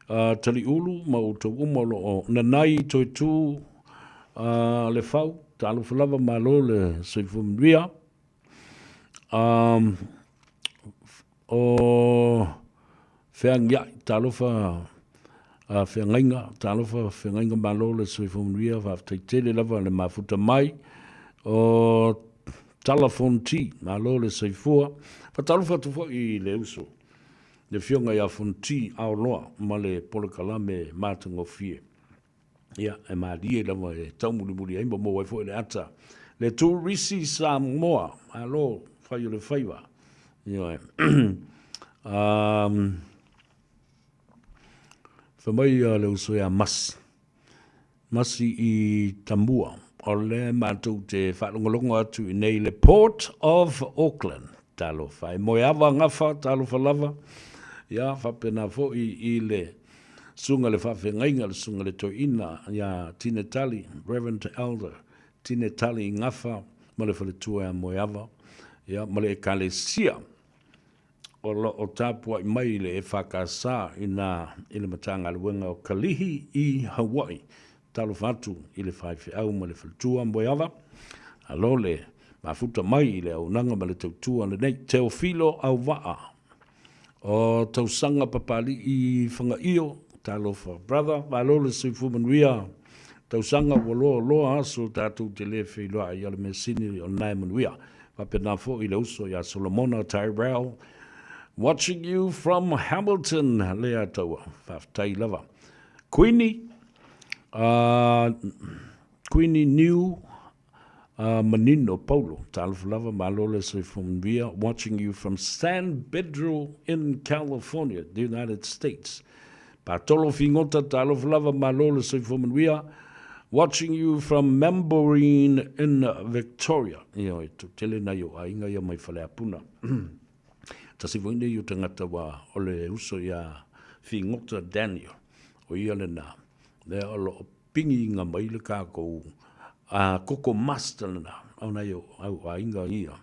tali ulu, ma uto umalo o nanai toi tu le fau, talofa lava ma lo le soifu mria. O whengia, talofa whengainga, talofa whengainga ma lo le soifu mria, whaftaitele lava le mafuta mai, o telephone tea, ma lo le saifua. Whatalu whatu fo i le uso. Le fionga ia fonti au loa, ma le polokalame mātango fie. Ia, e ma lie lama e taumuli muli aimba mo wai fo i le ata. Le tu risi Samoa, ma lo whai o le Faiva. Ia, whamai le uso ia masi. Masi i Tambua. O le mātou te whaalongolongo atu i nei le Port of Auckland. Talo whai moe awa ngawha, talo whalava. Ia, whapena fo i le sunga le whawhengainga, le sunga le toina. Ia, Tine Tali, Reverend Elder. Tine Tali i ngawha, ma le whaletua moe awa. Ia, ma le e kalesia. O tāpua i mai le e whakasā i le matanga luenga o Kalihi i Hawaii. Talo fatu i le whaiwhi au ma le whaltua mboiawa. Alo le mafuta mai i le au nanga ma le tautua le nei Teofilo au waa. O tausanga papali i whanga io, talo fa brother, alo le sifu manuia. Tausanga waloa loa aso tātou te le whiloa i ale me sini o nai manuia. Wapena fo i le uso i a Solomona Tyrell, Watching you from Hamilton, lea taua, whaftai lava. Queenie New Manino Paulo, Talf Lava Malole from Via, watching you from San Pedro in California, the United States. Patolo Fingota, Talf Lava Malole from Via, watching you from Membrane in Victoria. Io, tele na yo, ainga ya mai whale apuna. Tasi voine yu tangata wa ole uso ya Fingota Daniel, o ia le na. Le olo pingi ngā maile kākou koko master na, au nei au ainga ia.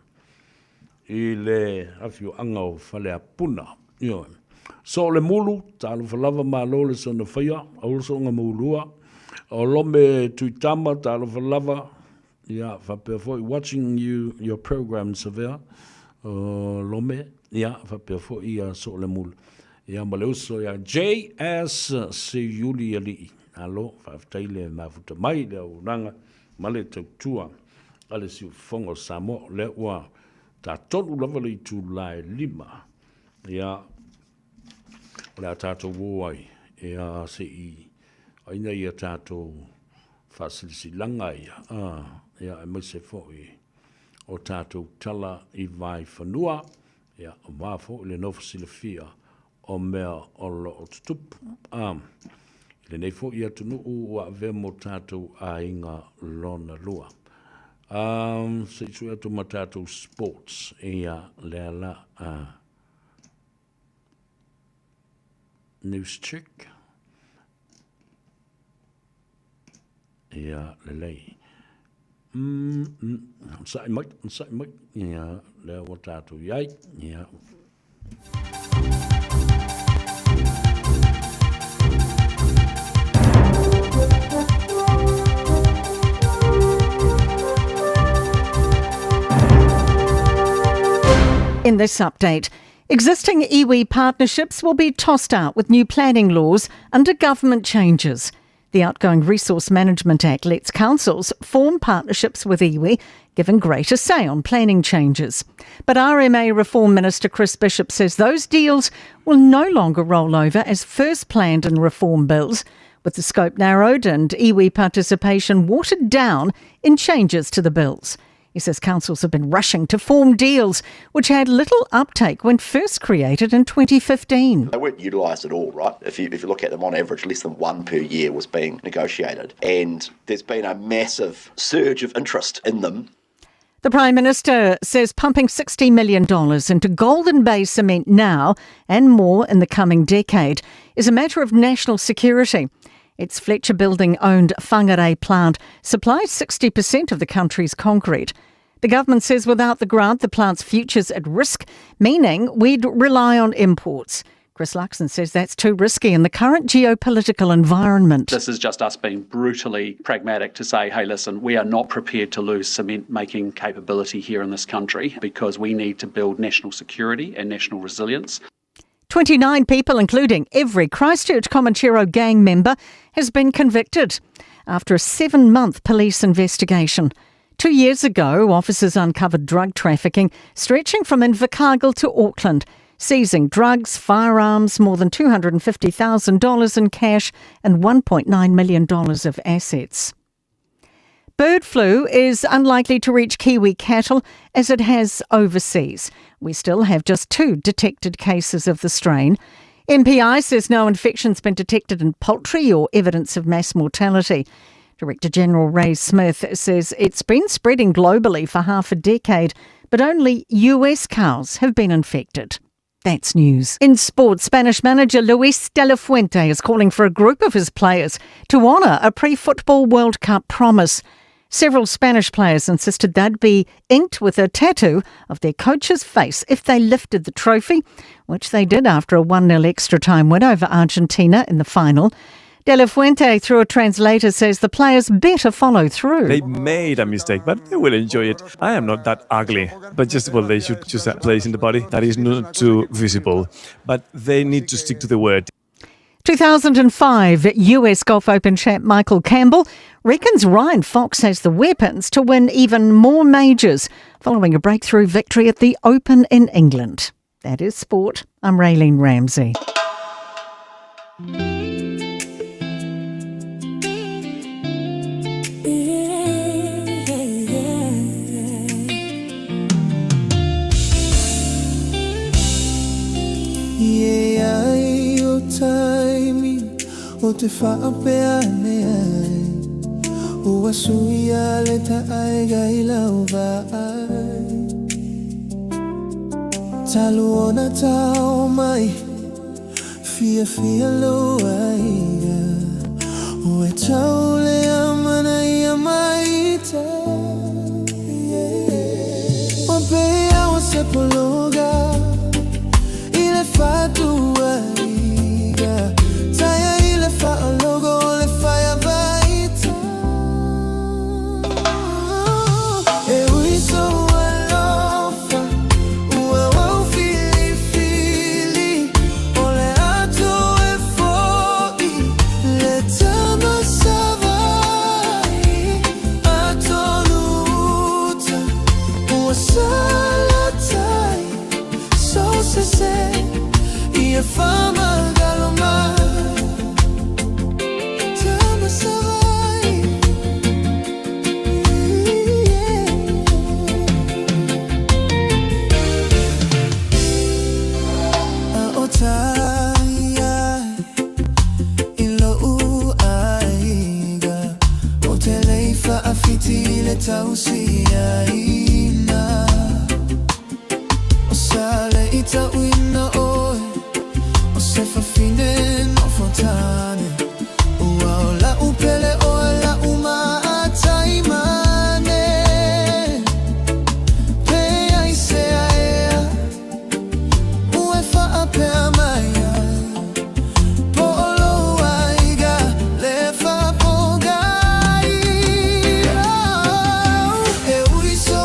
I le awhio anga o whale apuna. So le mulu, tālu whalawa mā lole so na whaia, au so ngā mulua. O lome tuitama, tālu whalawa, ia, whapea foi, watching your program, Severe. Lome, ia, whapea foi, ia, so le mulu. Ia, male uso, ia, J.S. Se Yuli Ali. Alo, whaftaile mafuta mai le au ranga, male tautua, ale si ufongo Samoa, le ua, ta tonu lava le tu lai lima, ia, le a tātou wōai, ia se I, aina ia tātou whasilisi langa ia, ia, e mai se fōi, o tātou tala I vai whanua, ia, o wāfo, le nofasile fia, o mea o lo o tutupu, le nei fo ia tunu ua ve mo tātou a inga lona lua. Se isu ia tu ma tātou sports ia le ala news check. Ia le lei. Sai mai, ia le o tātou iai, ia. In this update, existing iwi partnerships will be tossed out with new planning laws under government changes. The outgoing Resource Management Act lets councils form partnerships with iwi, giving greater say on planning changes. But RMA Reform Minister Chris Bishop says those deals will no longer roll over as first planned in reform bills, with the scope narrowed and iwi participation watered down in changes to the bills. He says councils have been rushing to form deals which had little uptake when first created in 2015. They weren't utilised at all, right? If you look at them on average, less than one per year was being negotiated. And there's been a massive surge of interest in them. The Prime Minister says pumping $60 million into Golden Bay cement now and more in the coming decade is a matter of national security. Its Fletcher Building-owned Whangarei plant supplies 60% of the country's concrete. The government says without the grant, the plant's future's at risk, meaning we'd rely on imports. Chris Luxon says that's too risky in the current geopolitical environment. This is just us being brutally pragmatic to say, hey, listen, we are not prepared to lose cement-making capability here in this country because we need to build national security and national resilience. 29 people, including every Christchurch Comanchero gang member, has been convicted after a 7-month police investigation. 2 years ago, officers uncovered drug trafficking stretching from Invercargill to Auckland, seizing drugs, firearms, more than $250,000 in cash and $1.9 million of assets. Bird flu is unlikely to reach Kiwi cattle as it has overseas. We still have just 2 detected cases of the strain. MPI says no infection's been detected in poultry or evidence of mass mortality. Director General Ray Smith says it's been spreading globally for half a decade, but only US cows have been infected. That's news. In sport, Spanish manager Luis de la Fuente is calling for a group of his players to honour a pre-football World Cup promise. Several Spanish players insisted they'd be inked with a tattoo of their coach's face if they lifted the trophy, which they did after a 1-0 extra-time win over Argentina in the final. De la Fuente, through a translator, says the players better follow through. They made a mistake, but they will enjoy it. I am not that ugly, but just, well, they should choose a place in the body that is not too visible. But they need to stick to the word. 2005 US Golf Open champ Michael Campbell reckons Ryan Fox has the weapons to win even more majors following a breakthrough victory at the Open in England. That is sport. I'm Raylene Ramsey. O te whaapeane ai Ua sui a le ta aiga I lau vai Talu ona tau mai Fia fia lo aiga Ue tau le amana ia mai ta O pea o se pologa I le fatu aiga Taya logo le Faiva e ui so alofa ua wau fili o le ato e foi le tama savai ato luta ua salatai so se ia fama galomai Tausiaina O sale ita uina oe O se fafine no fontane Ua o la upele o la uma ataimane Pea I se aea Ue faa pea maia Po olo aiga le faa pogai So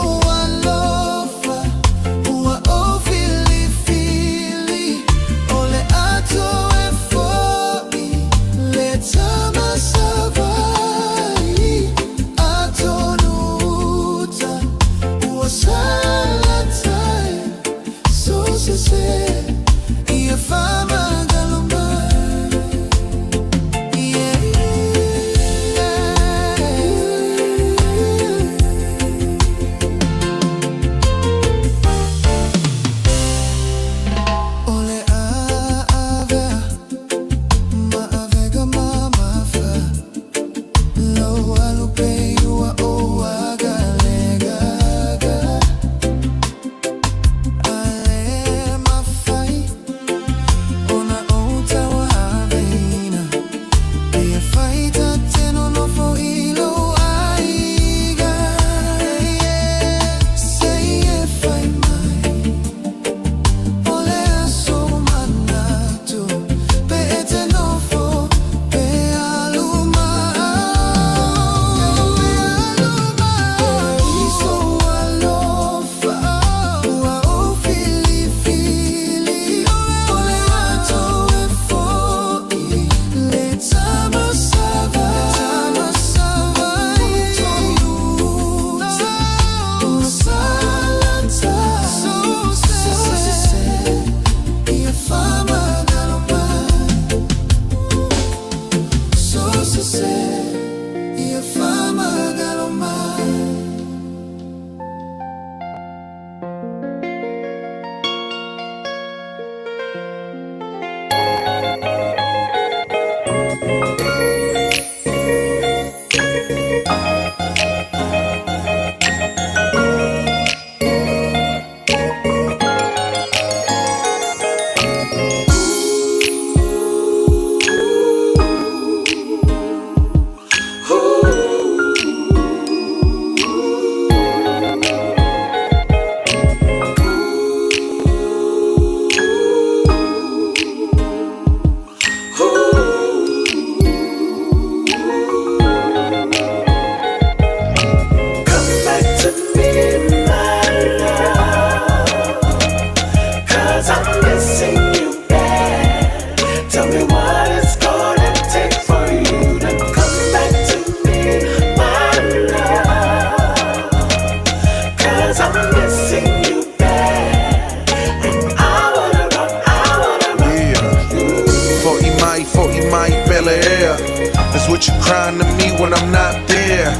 That's what you're crying to me when I'm not there.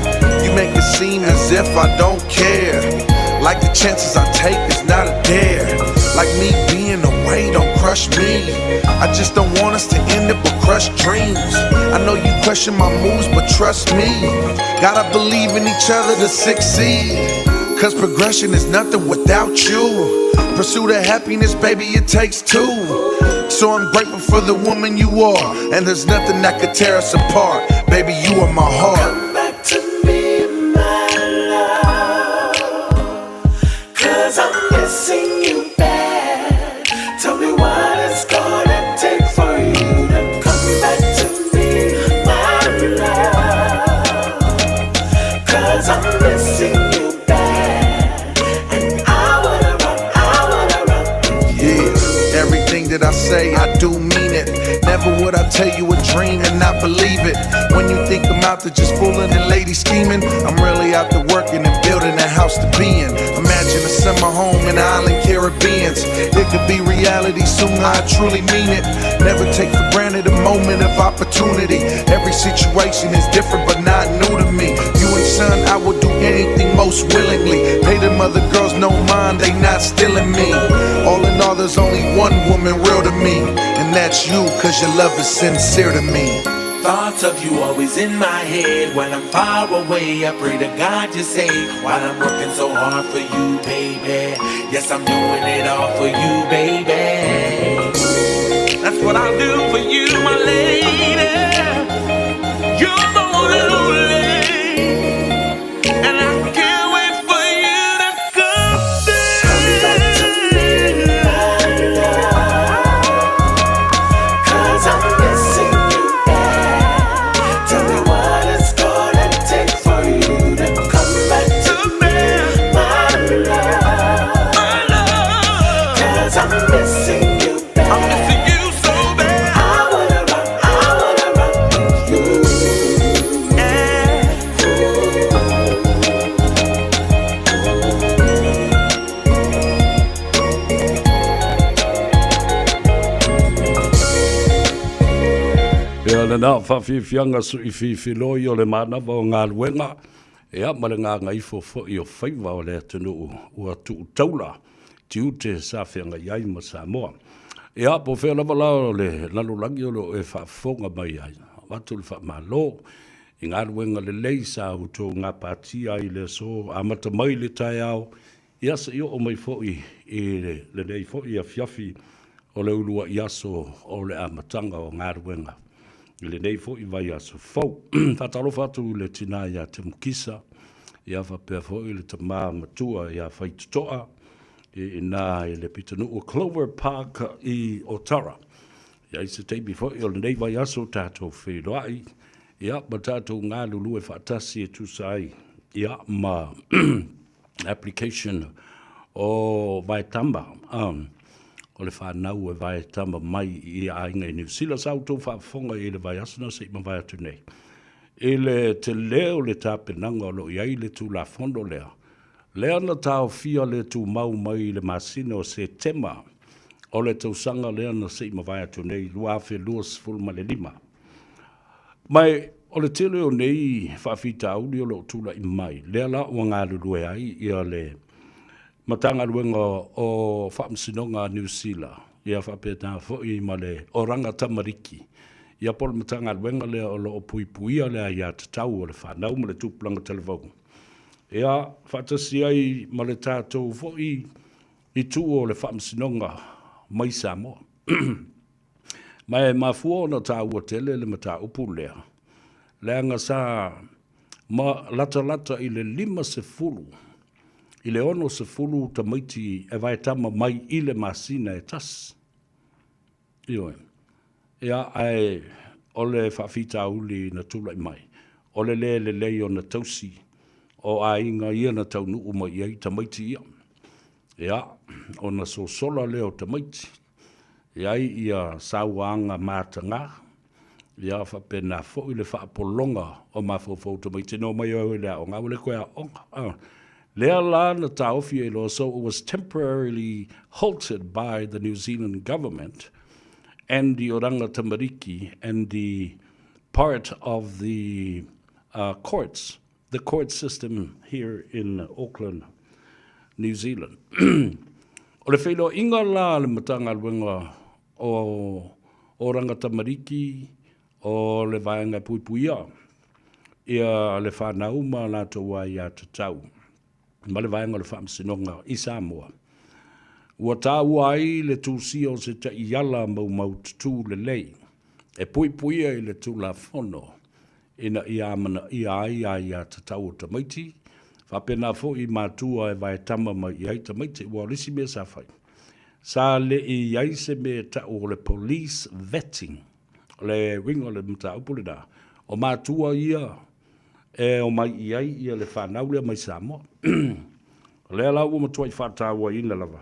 You make it seem as if I don't care. Like the chances I take is not a dare. Like me being away don't crush me. I just don't want us to end up with crushed dreams. I know you question my moves, but trust me, gotta believe in each other to succeed. Cause progression is nothing without you. Pursuit of happiness, baby, it takes two. So I'm grateful for the woman you are, and there's nothing that could tear us apart. Baby, you are my heart. Come back to me, my love, 'cause I'm missing you bad. Tell me what it's gonna take for you to come back to me, my love, 'cause I'm missing you bad. And I wanna run. Yeah, everything that I say, I do mean it. Never would I tell you a dream and not believe it. When you think I'm out there just fooling and lady scheming, I'm really out there working and building a house to be in. Imagine a summer home in the island Caribbeans. It could be reality soon, I truly mean it. Never take for granted a moment of opportunity. Every situation is different but not new to me. You and son, I would do anything most willingly. Pay them other girls no mind, they not stealing me. All in all, there's only one woman real to me, and that's you, 'cause your love is sincere to me. Thoughts of you always in my head. When I'm far away, I pray to God you say, while I'm working so hard for you, baby. Yes, I'm doing it all for you, baby. That's what I'll do for you, my lady. You're the one and only, and I can't wait for you to come back to me, my love, 'cause I'm missing you bad. Tell me what it's gonna take for you to come back to me, my love, 'cause I'm missing you bad. I'm missing you so bad. I wanna run with you. Ia le nā whawhiwhianga su I whiwhiloi o le mana o ngā luenga. Ia ma le ngā Gagaifo I o Faiva o le atunu ua tu taula. Tiu te sawhianga iai ma Samoa. Ia po whea lava lao le lalulangi o lo e whaafonga mai ai. Watu le whaamalo. I ngā luenga le leisa o tō ngā pātia I le so amata mai le tai au. Ia sa io o mai fōi I le nei fōi a fiafi o le ulua iaso o le amatanga o ngā luenga. I le nei fōi vai aso fau. Whataro whatu le tina ia te mukisa. Ia whapea fōi le ta maa matua ia whaitutoa. I nā I le pitanu o Clover Park I Otara. Ia I se teipi fōi o le nei vai aso tātou whēroai. Ia ma tātou ngā lulu e whaatasi e tūsai. Ia ma application o Vaitamba. O le whanau e Vaitamba mai I ainga I New Zealand. Sau tō whaafonga I le vai asana se ima vai atu nei. I le te leo le tāpenanga o lo iai le tū la fondo lea. Lea na tāo fia le tū mau mai le masina o se tema. O le tausanga lea na se ima vai atu nei. Lua awhi luas fulma le lima. Mai o le tele o nei whawhita auli o lo tūla I mai. Lea la o ngā lulue ai I le matanga luenga o whamsinonga New Zealand. Ia whapeta fōi ma le oranga tamariki. Ia pol matanga luenga lea o lo puipuia lea ia te tau o le whanau ma le tūplanga televau. Ia whatasi ai ma le tātou fōi I tū o le whamsinonga mai Samoa. Mai mafua na tā ua tele le mata upu lea. Lea nga sa ma lata I le 5 I le 6 ta maiti e Vaitama mai I le masina e tas. Ioe. Ia ai o le whawhita uli na tula I mai. O le lei o na tausi. O a inga ia na tau nuu mai iai ta maiti ia. Ia o na so sola leo ta maiti. Iai ia sauanga mātanga. Ia whapena fo I le whaapolonga o mawhawhau ta maiti. No mai au lea o ngā wale koea onga. Lea la na taofi e lo, so it was temporarily halted by the New Zealand government and the Oranga Tamariki and the part of the courts, the court system here in Auckland, New Zealand. O le whailo inga la le matanga luenga o rangata mariki, o le vaenga puipuia, ia le whanau ma la toa ia tatau. Ma le vaenga le whamsinonga i Samoa. Ua tāu ai le tūsi o se ta iala mau tutu le lei. E puipuia i le tū la whono. Ina ia mana ia ia tatau o tamaiti. Whapena fo i mātua e vai tama mai i ai tamaiti. Ua risi mea sa whai. Sa le i ai se mea ta o le police vetting. Le ringo le mta upule da. O mātua ia e o mai i ai ia le whanau lea mai Samoa. Le ala ua matua i whātāua ina lava.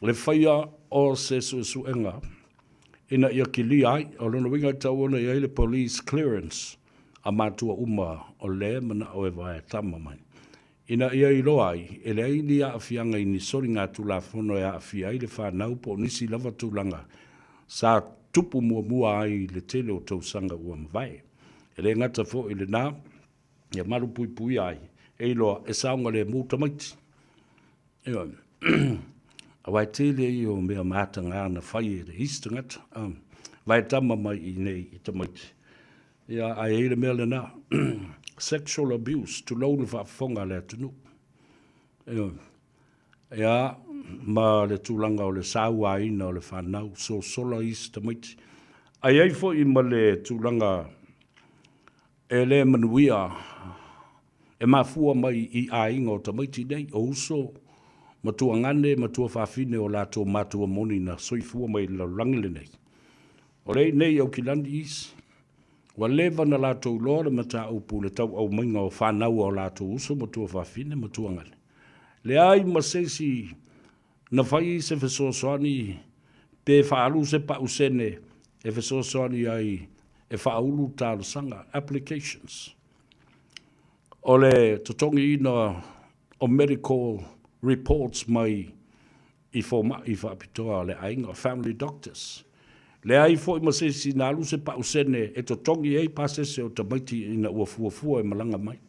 Le whaia o se suenga. Ina ia ki li ai, o lona winga tau ona i ai le police clearance. A mātua uma o le mana o e vai tama mai. Ina ia i loa ai, e le aini a awhianga i ni sori ngā tula whono e a awhia i le whanau po nisi lava tūlanga. Sa tupu mua ai le tele o tausanga ua mwai. E le ngata fo i le nā, ia maru pui ai. E loa, e saunga le mūta maiti. Eo, a wai tele i o mea māta ngā na whai e le hista ngata. Vai tama mai i nei i ta maiti. Ia, ai e le mea le nā. Sexual abuse, tu lau le whaafonga le atunu. Eo, ia, ma le tūlanga o le sāua ina o le whanau, so sola is ta maiti. Ai ai fo i ma le tūlanga e le manuia, e mafua mai i a inga o ta maiti nei, o uso, matua ngane, matua whawhine o lato matua moni na soifua mai la rangile nei. O rei nei au ki landi isi, wa lewa na lato ulore mata upu le tau au mainga o whanau o lato uso, matua whawhine, matua ngane. Le ai masesi na whai se fesosoani, pe whaalu se pa usene, e fesosoani ai, e whaulu tālu sanga, applications. O le totongi ina o medical reports mai i whaapitoa le ainga, family doctors. Le ai fo i masesi na alu se pa usene, e totongi ei pasese o tamaiti ina ua fuafua e malanga mai.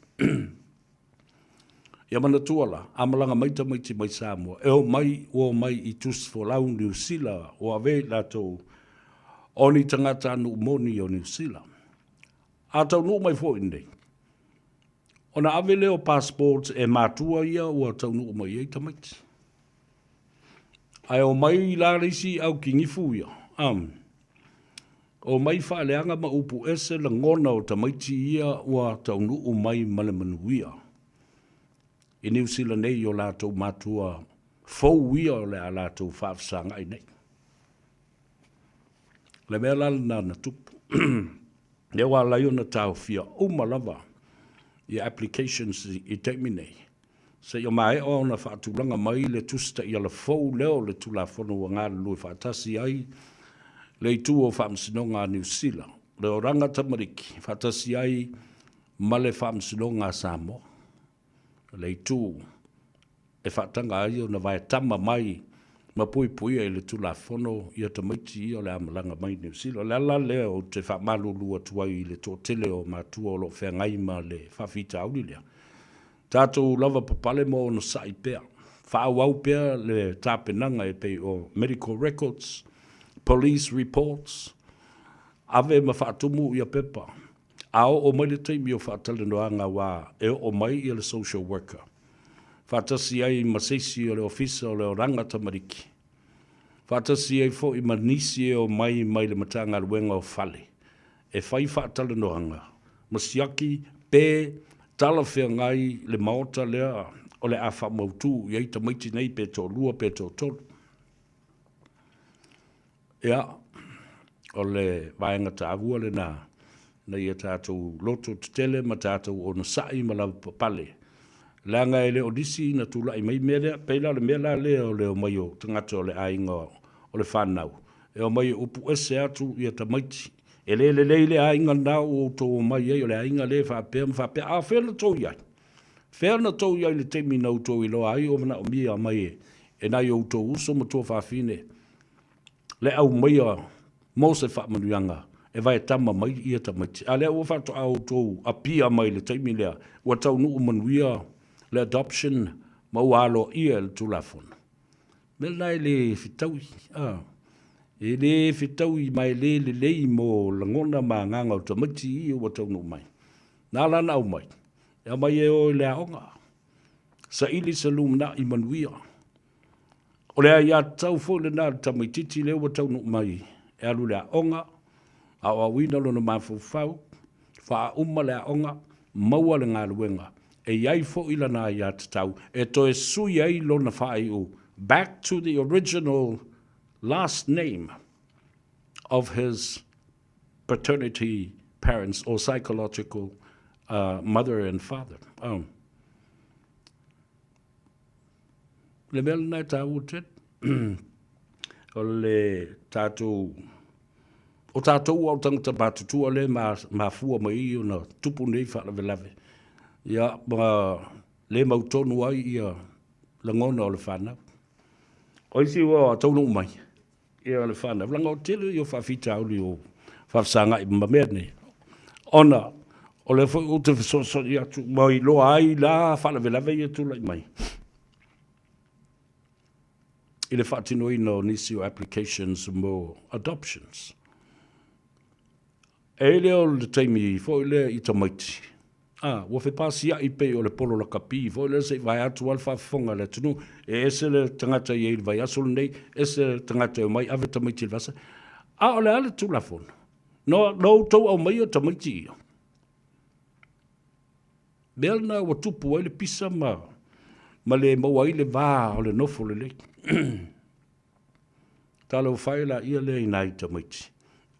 Ia mana tuala, a malanga mai tamaiti mai Samoa. E o mai i tus fo lau New Zealand, o ave lato o ni tangata anu moni o New Zealand. A tau nu mai fo indei. O na ave leo passports e mātua ia o tau nu mai ei tamaiti. Ai o mai la reisi au ki ngifu ia. O mai whaaleanga ma upu ese la ngona o tamaiti ia o tau nu mai male manuia. I New Zealand nei o lātou mātua fau ia o le a lātou whaafsanga i nei. Le mea lana na tupu. Le wa lai o na tau fia umalava i applications i teimi nei. Se i o mai o na whaatulanga mai le tusta i ala fau leo le tula whono wa ngā lui whaatasi ai le i tu o whaamsinonga New Zealand. Le o ranga tamariki whaatasi ai ma le whaamsinonga Samoa. Le i tu e whaatanga ai o na vai tama mai ma pui e le tula whono i a tamaiti i o le amalanga mai New Zealand. Le ala leo o te whaamalu lua tuai le tō tele o mātua o lo whengai ma le whawhita auli lea. Tātou lava papale mo o na sai pēr. Whaawau pēr le tāpenanga e pei o medical records, police reports, ave ma whaatumu i a pepa. Ao o mai le teimi o whaatale noanga wā e o mai i le social worker. Whaatasi ai maseisi o le ofisa o le o rangata mariki. Whaatasi ai fo i manisi e o mai le matanga ruenga o whale. E whai whaatale noanga. Masiaki pē tala whea ngai le maota lea o le a whamautu i eita maiti nei pe tō lua pe tō tolu. Ia, o le vaenga tā avua le nā. Na ia tātou loto tele ma tātou o na sai ma lau papale. Langa e le odisi na tula i mai mea peila le mea le o le o mai o tangata o le ainga o le whanau. E o mai upu ese atu i a tamaiti. E le ainga nao o tō mai e o le ainga le whapea a whena tō iai. Whena tō iai le teimi nau tō i loa ai o mana o mia mai e nai o tō uso ma tō whawhine. Le au mai a mō se whamanuanga e vai tama mai ia tamaiti. A lea ua whato au tō a pia mai le taimi lea, ua tau nuu manuia le adoption ma ua alo ia le tūlafona. Mel nai le fitaui, e le fitaui mai le lei mo langona ma nganga o tamaiti ia ua tau nuu mai. Nā lana au mai, ea mai e o lea onga, sa ili sa lumna i manuia. O lea ia tau fo le nā tamaititi le ua tau nuu mai, e alu lea onga, a wina lona mafufau, fa umma lea onga, maua le ngā luenga, e iai fo ila nā ia tatau, e to e sui ai lona whaai u, back to the original last name of his paternity parents or psychological mother and father. Le mea nai tā utet, o le tātou, o tātou au tangata mātutua le ma fua mai i o na tupu nei whalawe lawe. Ia, le mautonu ai ia langona o le whanau. O isi ua taunu mai, ia o le whanau. Langa o tele i o whawhita auli o whawsanga i mamea nei. Ona, o le fwoi o te whasoso i atu, mai loa ai la whalawe lawe i atu lai mai. I le whaatino ino nisi o applications mo adoptions. E leo le taimi fo le i tamaiti. Wa fe pasi i pe o le polo la kapi, fo le se vai atu al whafonga le tunu, e ese le tangata i vai asul nei, ese tangata o mai ave tamaiti le vasa. O le ale tu la fon. No tau au mai o tamaiti ia. Belna wa tupu ai le pisa ma le maua i le vā o le nofo le le. Talo whaila ia le inai tamaiti.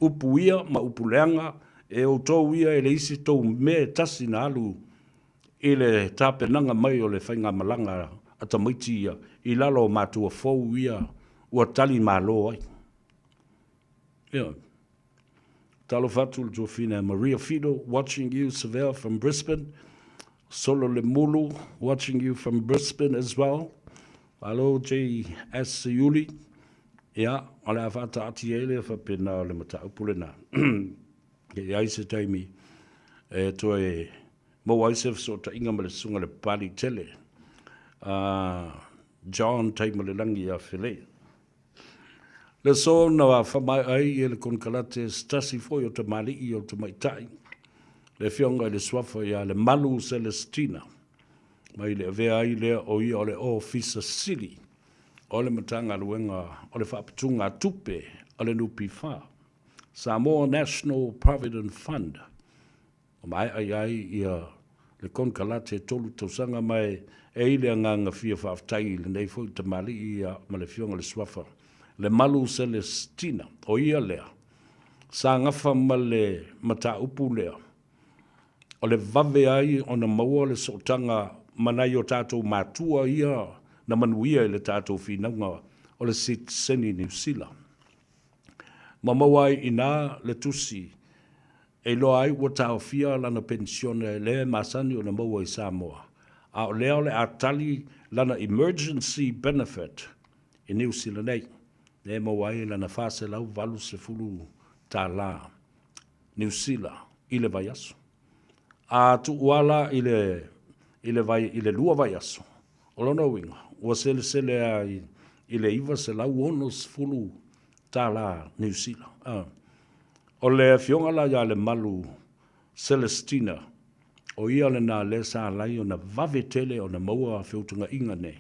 Upu ia ma upu leanga e o tau ia e le isi tau me tasi na alu i le tāpenanga mai o le whainga malanga a tamaiti ia i lalo mātua fau ia ua tali mālo ai. Yeah. Talo whatu le tuafina Maria Fido, watching you, Seville from Brisbane. Solo le Mulu, watching you from Brisbane as well. Hello, J.S. Siuli. Ia, ole a whata ati ele a whapena le mata upule nā. E aise taimi, e to e mau aise so ta inga ma le sunga le pali tele. John taima le langi a while. Le so na wa whamai ai e le konkalate stasi foi o te mali i o te maitai. Le fionga le swafa ia le Malu Celestina. Mai le vea ai lea o ia o le Officer City. O le matanga luenga, o le whapitunga tupe, o le nupi wha. Samoa National Provident Fund. O mai ai ia le konkalate tolu tausanga mai e ile nganga fia whaftai le nei fo te mali ia ma le fionga le swafa. Le Malu Celestina, o ia lea. Sa ngafa ma le mata upu lea. O le vave ai o na maua le sotanga manai o tātou mātua ia na manuia le tātou whinaunga o le seni New Zealand. Ma maua i nā le tusi e loa ai ua tāo fia lana pensione le masani o na maua i Samoa. A o lea o le atali lana emergency benefit i New Zealand nei. Le maua ai lana fase lau valu se fulu tā la New Zealand i le vai aso. A tu wala i le lua vai aso. O lona winga. Ua sele a i le iwa se lau onos fulu tā la New Zealand. O le fionga la ya le Malu Celestina. O ia le nā le sa lai o na vave tele o na maua whiutunga inga ne.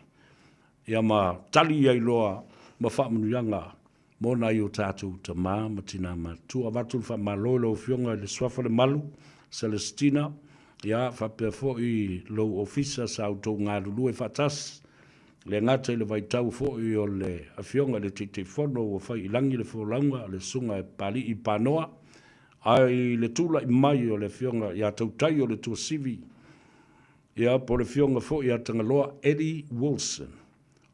Ia ma tali ai loa ma whamanuianga mōna i o tātou ta mā matina ma tua vatul wha ma lolo fionga le swafa le Malu Celestina, ia whapea fo i lo ofisa sa autou ngā lulu e whatas, le ngata i le vai tau fo i o le awhionga le te whono o whai ilangi le wholaunga le sunga e pali i panoa, ai le tula i mai o le whionga i a tautai o le tua sivi, ia po le whionga fo i a tangaloa Eddie Wilson,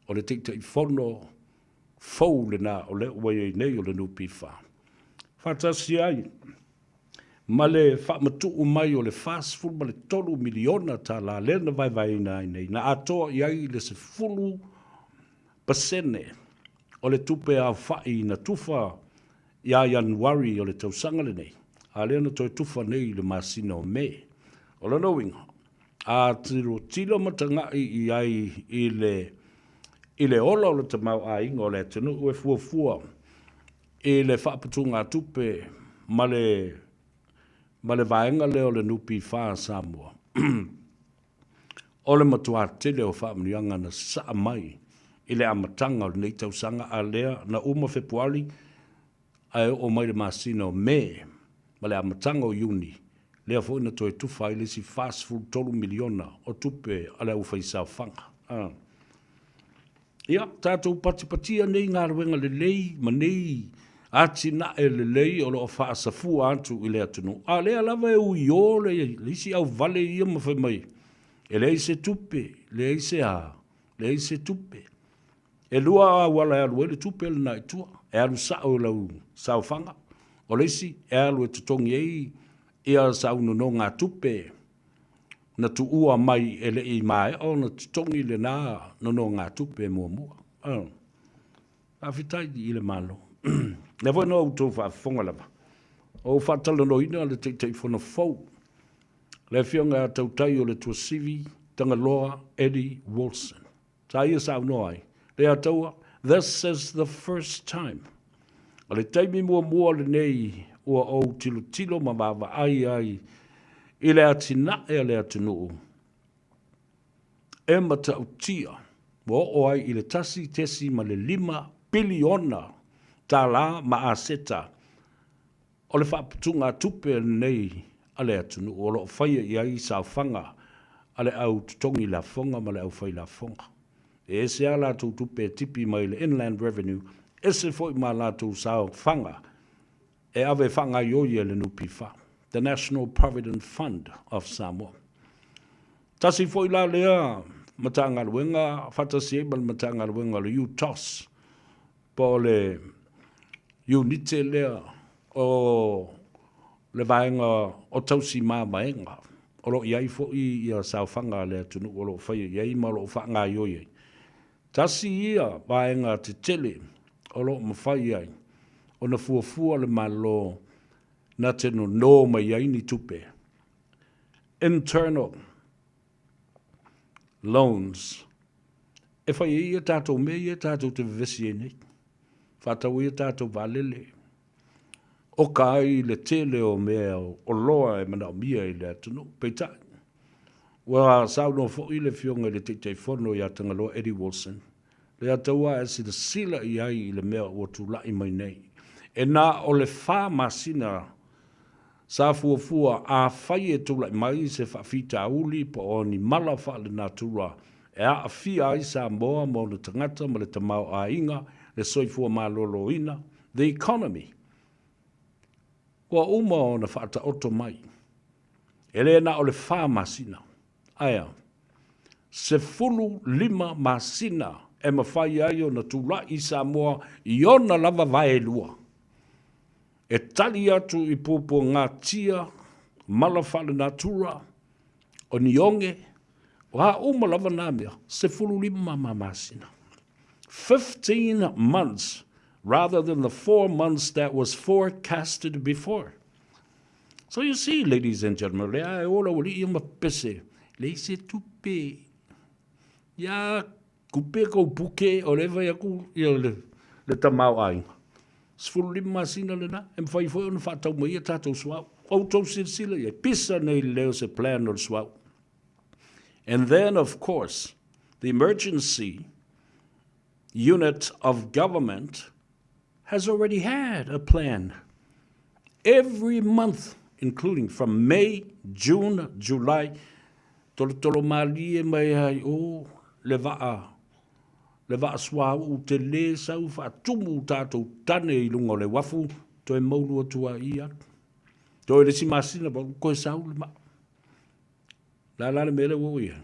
o le te whono fau le nā o le uai nei o le nupi wha. Whatasi ai, ma le whaamatu o mai o le fast food ma le tolu miliona ta la lena vai nei. Na atoa i ai le se fulu pasene o le tupe a whai na tufa ia Januari o le tausaga lenei. A lea na toe tufa nei le masina o me. O lana winga. A tilo matangai i ai i le ola o le tamau a inga o le tenu ue fuafua i le whaapatunga tupe ma le vaenga leo le nupi whaa Samoa. O le matua tele o whaamnianga na saa mai i le amatanga o le nei tausanga a lea na uma Februari ai o mai le masina o me ma le amatanga o Juni. Lea fo ina toe tufa i le si fast food 3 miliona o tupe a le ufaisau whanga. Ia, tātou patipatia nei ngā ruenga le lei, ma nei ati na e le lei o lo o whaasafua atu i le atunu. A lea lava e ui o le isi au vale ia mawhai mai. E le se tupe, le se a, le se tupe. E lua a wala e alu e le tupe le nai tua. E alu sao e lau sao whanga. O le si, e alu e tutongi ei, e a sao no ngā tupe. Na tu ua mai e le i mai o na tutongi le nā no ngā tupe mua mua. A fitai i le malo. Le voi no tau whaafonga lava. O whaatala no ina le teitei whana fau. Le whionga tau tai o le tua sivi, tanga loa Eddie Wilson. Ta ia sao no ai. Le ataua, this is the first time. O le taimi mua mua le nei ua o tilo tilo ma wawa ai. I le atina e le atunuu. E mata utia, o ai i le tesi ma le 5 biliona tā la ma a seta. O le whaapatunga tupe nei a le atunuu. O lo whaia i ai sa whanga a le au tutongi la whonga ma le au whai la whonga. E se a la tu tupe tipi mai le inland revenue, e se foi ma la tu sa whanga. E ave whanga ioia le nupi wha. The National Provident Fund of Samoa. Tasi foi la lea matanga luenga, fatasi ebal matanga luenga le UTOS, po le unite lea o le vaenga o tausi maa maenga. O lo iai fo i a sauwhanga lea tunu, o lo whai iai ma lo whanga ioia. Tasi ia vaenga te tele, o lo mawhai iai, o na fuafua le malo na tenu no mai ai ni tupe. Internal loans. E whai ia tātou me ia tātou te vesi e nei. Whātau ia tātou valele. O kai le tele o mea o loa e mana o mia i le atunu. Peitai. Wa sao no fo i le fionga le teitei whono i atanga loa Eddie Wilson. Le ataua e si le sila i ai i le mea o tūlai mai nei. E nā o le whā masina sa fuafua a whai e tūlai mai se whawhita uli po o ni mala wha le natura e a whia i Samoa mo le tangata ma le tamau a inga le soifua ma lolo ina the economy. Kua uma o na whaata oto mai. E le na o le wha masina. Aia, se 5 masina e mawhai ai o na tūlai i Samoa i ona lava vai lua. E tali atu i pōpō ngā tia, malawhale natura, o nionge, o ha umalawa nā mea, se 5 masina. 15 months, rather than the 4 months that was forecasted before. So you see, ladies and gentlemen, le ai ora uri i mapese, le se tupe, ya kupe kou puke, o lewa ya ku, le tamau ai. Sfulu masina le na, e mwhai foi ona whatau mai a tātou suau. O tau sila ia, pisa nei leo se plan o suau. And then, of course, the emergency unit of government has already had a plan. Every month, including from May, June, July, tolo mali e mai ai o le waa. Le va swa u te le sau fa tumu tātou tane i lunga le wafu, to e maulu atua ia. To e le si masina pa koe sau le ma. La le mele wo ia.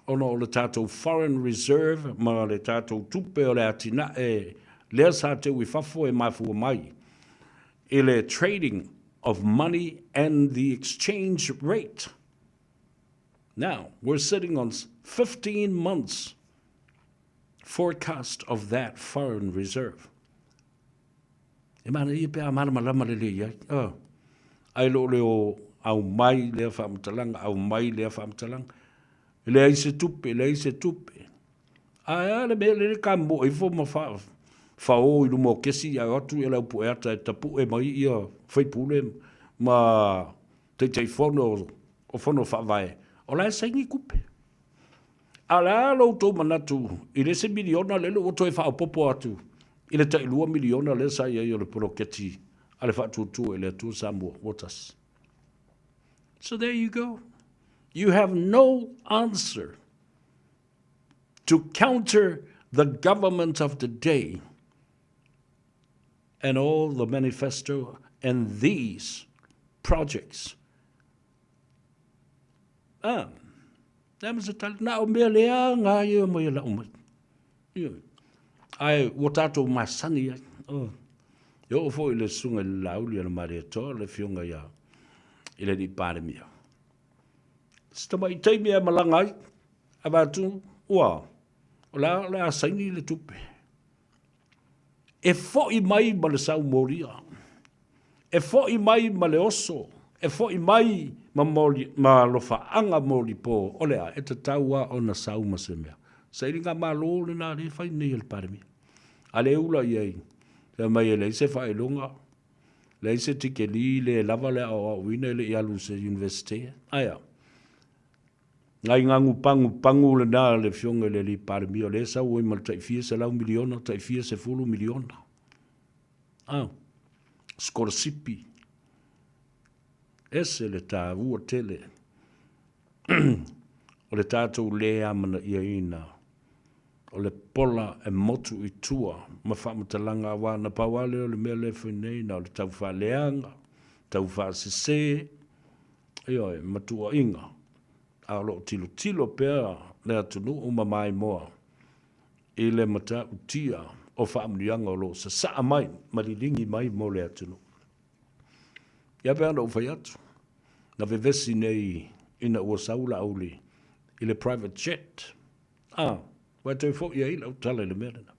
Ono o le tātou foreign reserve, ma le tātou tupe o le atina e lea sa te ui fafo e mafu mai. E le trading of money and the exchange rate. Now, we're sitting on 15 months forecast of that foreign reserve. E mana I pe a mana malama le ai. Ai lo leo au mai le whamtalanga, au mai le whamtalanga. Le ai se tupe, le ai se tupe. Ai le me le ka mo I fo ma fa o I mo kesi a atu e lau po e ata e tapu e mai ia fai pule ma te fono o fono whawai. O lai saingi kupe. A la lo tō manatu, I le se miliona le lo o toi wha popo atu. I le tai 2 miliona le sa ia I le poroketi. A le whatutu e le tu Samoa, Waters. So there you go. You have no answer to counter the government of the day and all the manifesto and these projects. That was a tal na o mea lea ngā ia mo ia la umai. Ai, o tātou masani ai. Yo fo I le sunga I lauli ana mare toa le fionga ia. I le ni pāre mia. Stama I teimi e malanga ai. A wātu, ua. O la a saini le tupe. E fo I mai ma le sau moria. E fo I mai ma le oso. E fo I mai ma lofa anga mori po. O lea, e te taua o na sau ma se mea. Sairi ngā malo le nā re whai nei le pāre mia. A le ula iei. Le mai e leise whae lunga. Leise tike li le lava le au wina le ialu se universite. Aia. Ngai ngangu pangu le nā le fionga le li pāre mia. Le sa ui mal tai fia se lau miliona, tai fia se fulu miliona. Skorsipi. Ese le tā ua tele. O le tātou lea mana ia ina. O le pola e motu I tua. Ma whamatalanga wā na pawale o le mea le whinei na o le tau whaleanga. Tau whasese. Ioi, matua inga. A lo tilo pēr le atunu uma mai moa. I le mata utia o whaamnianga o lo sa saa mai. Marilingi mai mo le atunu. Ia pēr na uwhai atu. Na vevesi nei ina ua saula auli. I le private jet. Wai tau fo ia ila utala le mea na.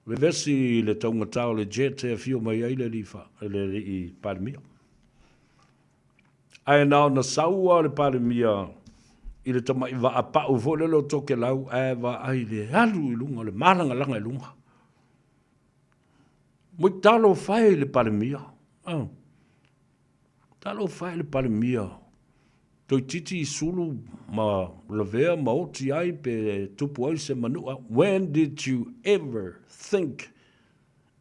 Vevesi le taunga tau le jet e fio mai aile li fa. Le I parimia. Ai nao na saua le parimia. I le tamai wa a pau fo le lo toke lau. Ai wa ai le alu I lunga le malanga langa I lunga. Mui talo fai le parimia. Talo fai le parimia. Toi titi I sulu ma lavea ma oti ai pe tupu ai se manua. When did you ever think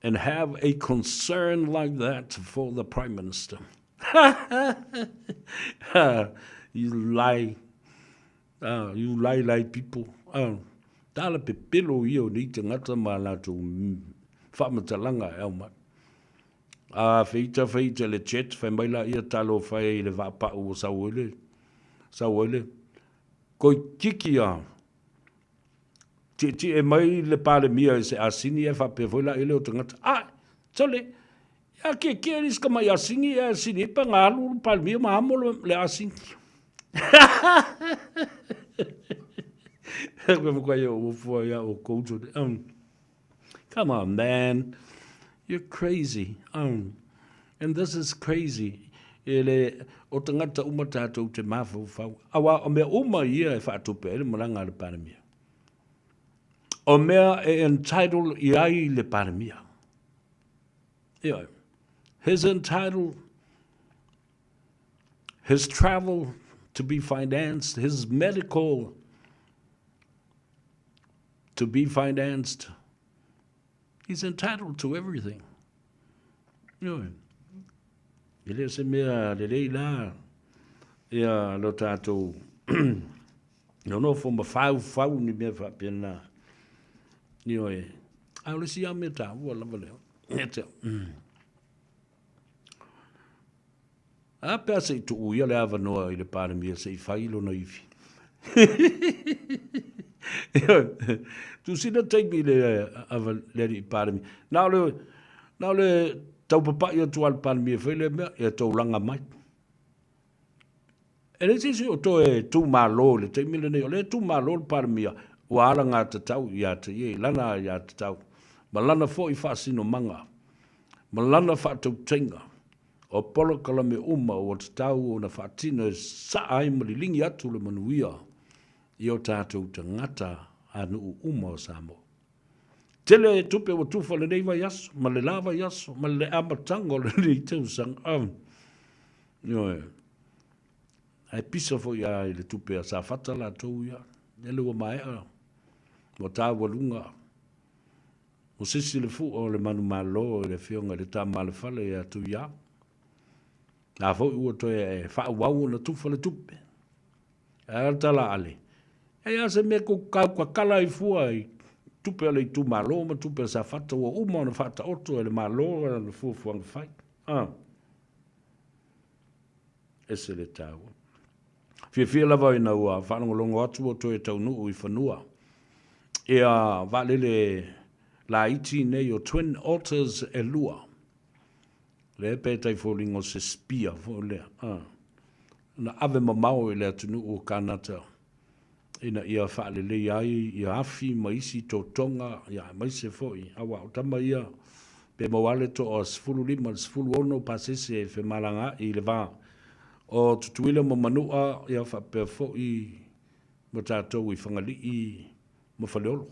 and have a concern like that for the Prime Minister? You lie. You lie people. Tala pe pelo I o ni te ngata ma la tu whamatalanga e au mat. Feita le chet, fai maila ia talo fai le vapa o sauele. Sauele. Koi kikia. Ti e mai le pale mia se asini e whape voila ele o tangata. Tole. Ia ke riska mai asini e asini. Pa ngalu pale mia ma amo le asini. Come on, man. You're crazy. And this is crazy. Ele o tangata uma tātou te mawhau whau. Awa o mea uma ia e whaatupe ele maranga le paramia. O mea e entitled I ai le paramia. Ia. His entitled, his travel to be financed, his medical to be financed. He's entitled to everything. Ia. Ele se mea le rei la. Ia lo tātou. No fo ma fau ni mea whapena. Ioe. Au le si a mea tā ua lava leo. Eta. A pea se I tu uia le awa noa I le pāre mea se I whailo na iwi. Tu sina take me le awa le I pāre mea. Nau le tau papa ia tu al pāre mea whaile mea ia tau langa mai. E le sisi o to e tu malo le te mile nei o le tu malo le pāre mea. Wa ala ngā tatau ia te ie lana ia tatau. Malana fo I whaasino manga. Malana whaatautenga. O polo kala me uma o te tau o na whaatino sa ai malilingi atu le manuia. I o tātou te ngata anu uma o Samoa. Tele e tupe o tufa le nei vai aso, ma le lava aso, ma le amatanga o le nei tau sang. Ai pisa fo ia le tupe a sa fata la tau ia. Ele o mai a. Mo tā walunga. O sisi le fu o le manu malo le fionga le tā male fale ia tu ia. Nā fo ua toi e wha wau na tufa le tupe. E tala ale. E a se me ko kala I fua I tupe ale tu malo ma tupe sa fata ua uma na fata oto ele malo na fu fuang fai. Ese le tau. Fia lava ina ua whanongolongo atu o toi tau nuu I whanua. Ia valele la iti nei o Twin Otters e lua. Le pētai fōlingo se spia fō lea. Na ave mamau I lea tunu o kanata. Ina ia whaalele ai, ia afi, maisi tō tonga, ia maise fōi. Awa, o tama ia, pe mawale to o sfulu lima, sfulu ono pasese e whe malanga I le vā. O tutuile mo manua, ia whape fōi, mo tātou I whangali I mawhaleolo.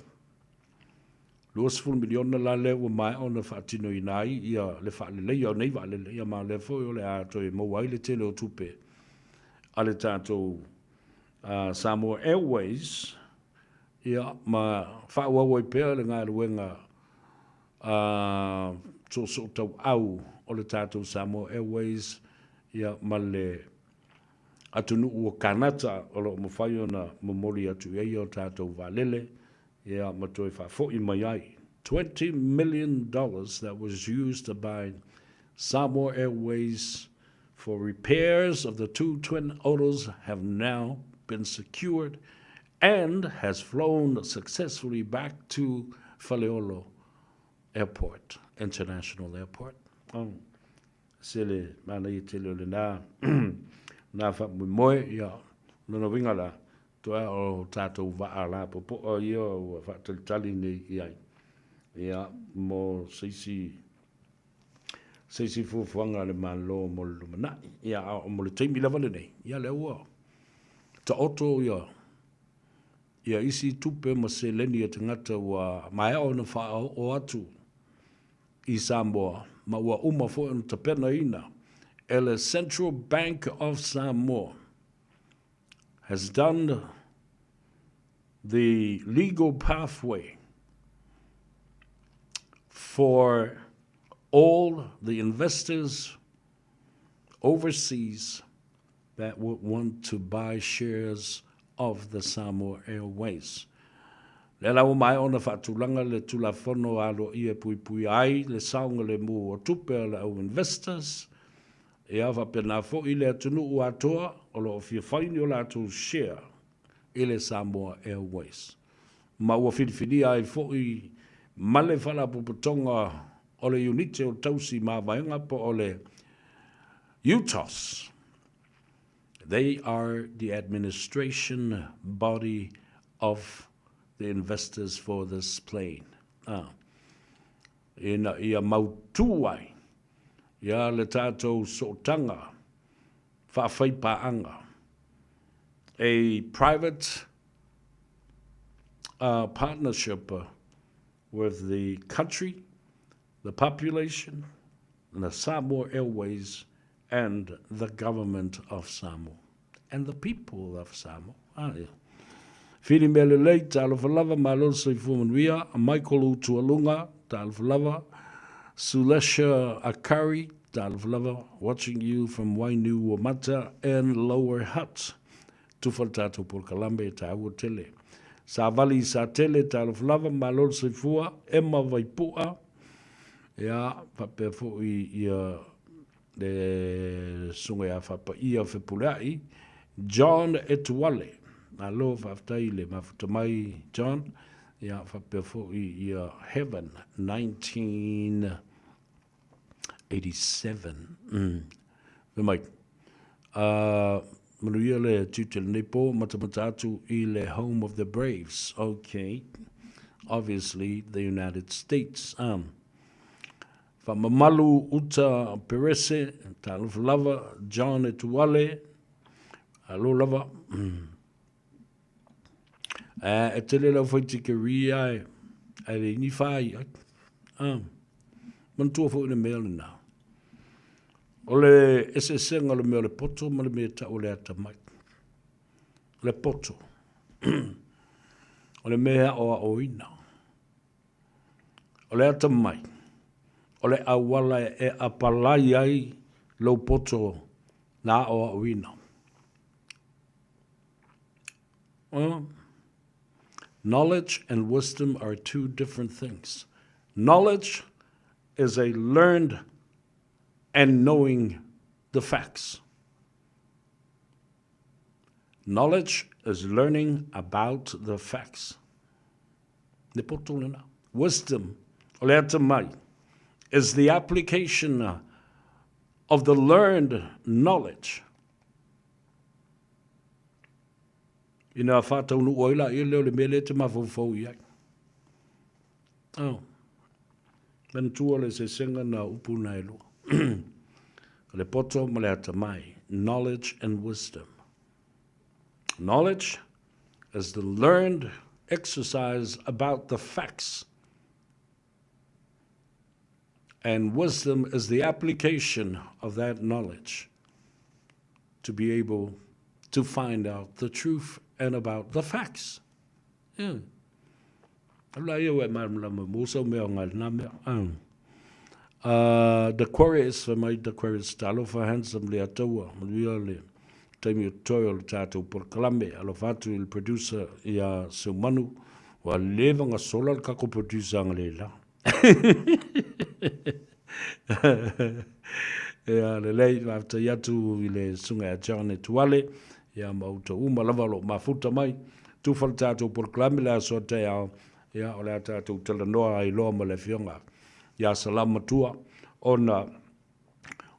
2 miliona la le o mai ona whaatino I nai, ia le whaalele, ia nei waalele, ia ma le fōi o le ātoi, mo wai le tele o tupe. Ale tātou Samoa Airways, ia ma whaawawai pēr le ngā ruenga so tau au o le tātou Samoa Airways, ia ma le atunu ua kanata o lo mawhai ona mamori atu ei o tātou waalele, ia ma toi whaafoi mai ai. $20 million that was used to buy Samoa Airways for repairs of the 2 twin otters have now been secured and has flown successfully back to Faleolo Airport, International Airport. Sele mana I tele le na na fa moe ia no winga la to o tatou va ala po o ia o fa tali ni ia mo sisi fu fuanga le malo mo le mana ia mo le timi lava le nei ia le ua ta oto ia isi tupe mo se leni e tangata wa mai o na fa o atu I Samoa ma ua uma fo en tapena ina ele Central Bank of Samoa has done the legal pathway for all the investors overseas that would want to buy shares of the Samoa Airways. Le lau mai ona whaatulanga le tulafono alo I e pui ai, le saunga le mu o tupe le au investors, e awa pena fo I le atunu u atoa, o lo fia whaini o la atu share I le Samoa Airways. Ma ua whirwhiri ai fo I male whala puputonga o le unite o tausi ma vaenga po o le UTOS. They are the administration body of the investors for this plane. Ia mautuai, ia le tātou sotanga, whawhaipaanga. A private partnership with the country, the population, the Samoa Airways, and the government of Samoa, and the people of Samoa. Whiri mele lei, tālawhalawa, mālolo sai fumanuia, a Michael Utualunga, tālawhalawa, Sulesha Akari, tālawhalawa, watching you from Wainu Wamata and Lower Hutt. Tufal tātou Purkalambe, tāua tele. Sa vali sa tele, tālawhalawa, mālolo sai fua, Emma Vaipua, ia, papefo ia, le sunga ia whapa ia whipulai, John Etuale. Alo whaftai le mafutamai John, ia whapefo ia Heaven, 1987. Mai, manuia le tutel nepo, matamata atu I le Home of the Braves. Okay. obviously the United States. Whamamalu uta perese, talufa lava, John e tuale, alo lava. E tele lau whaiti ke ria e le ni whai. Mantua fo ina mea le nā. O le ese senga le mea le poto, ma le mea ta o le ata mai. Le poto. O le mea o a oina. O le ata mai. O le awala e apalai ai lau poto na o a oina. Knowledge and wisdom are two different things. Knowledge is a learned and knowing the facts. Knowledge is learning about the facts. Wisdom, is the application of the learned knowledge. Ina whātau nu oila I leo le mele te mawhau iai. Men tua le se senga na upu na e lua. Le poto ma le ata mai. Knowledge and wisdom. Knowledge is the learned exercise about the facts. And wisdom is the application of that knowledge to be able to find out the truth and about the facts. The Aquarius, for my Aquarius, talo for handsomely at Toa, really. Time you toil tato por Kalambe, Alofatu, il producer, ya Sumanu, while living a solar kako producer anglela. Ya, the late after Yatu, ile sunga John Tuale, ya mauta lavalo, mafuta mai, tu faltato por Kalambe la sorte ya, ole tato telanoa I loma le fionga, ya salama tua, ona,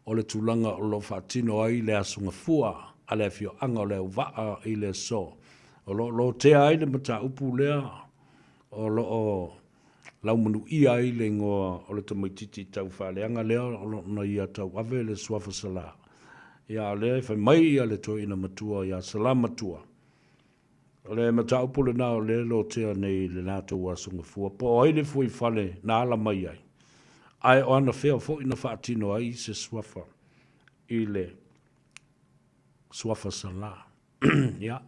ole tulanga lo fatino ai le asunga fua. Ale fio anga le waa I le so. O lo te ai le mata upu lea. O lo o laumanu ia I le ngoa o le tamaititi tau whale anga lea o lo na ia tau ave le suafa sala. Ia le whai mai ia le toi ina matua ia salama tua. O le mata upu le nao le lo tea nei le nato wasunga fua. Po ai le fui whale na ala mai ai. Ai o ana whea fo ina whaatino ai se suafa. I le suafa sala. Ya.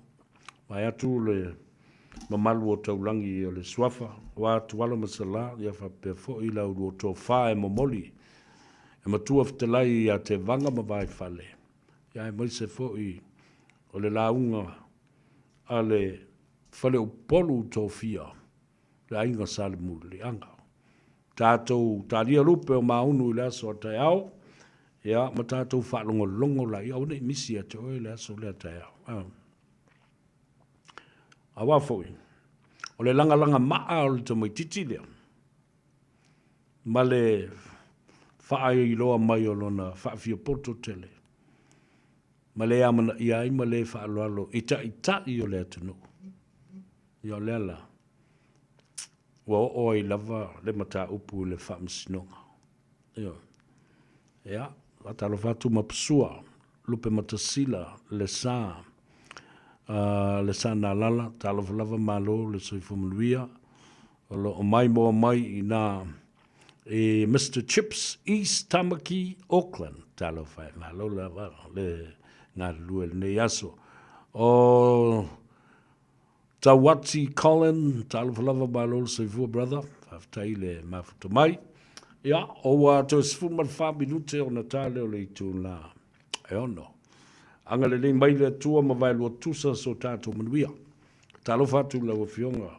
Mai atu le mamalu o taulangi o le suafa. Wa tuala masala. Ia whape fo ila uru o tō whae momoli. E matua ftelai ia te vanga mawai whale. Ia e maise fo I o le launga a le whale upolu tō fia. Le ainga sale muli anga. Tātou tāria lupe o maunu I le aso a tai au. Ia, ma tātou whaalongo la I au nei misi a te oe le aso le a tai au. A wafoi. O le langa maa o le tamaititi lea. Ma le whaai I loa mai o lona whaafia poto tele. Ma le amana I ai ma le whaaloalo ita I o le atano. I o le ala. Wa o I lava le mata upu le whaamsinonga. Ia. Ia. Atalo fatu mapsua, lupe matasila, le sa na lala, talo lava malo, le soifu manuia, o mai mo mai I na Mr. Chips, East Tamaki, Auckland, talo fai malo lava, le ngā lua le nei aso. O Tawati Colin, talo lava malo, le soifu brother, faftai le mafuta mai. Ia, o to sfuma minute o Natale o le tu la. E ono. Anga le nei mai le tua ma vai lo tusa so tato manuia. Talo fatu la fionga.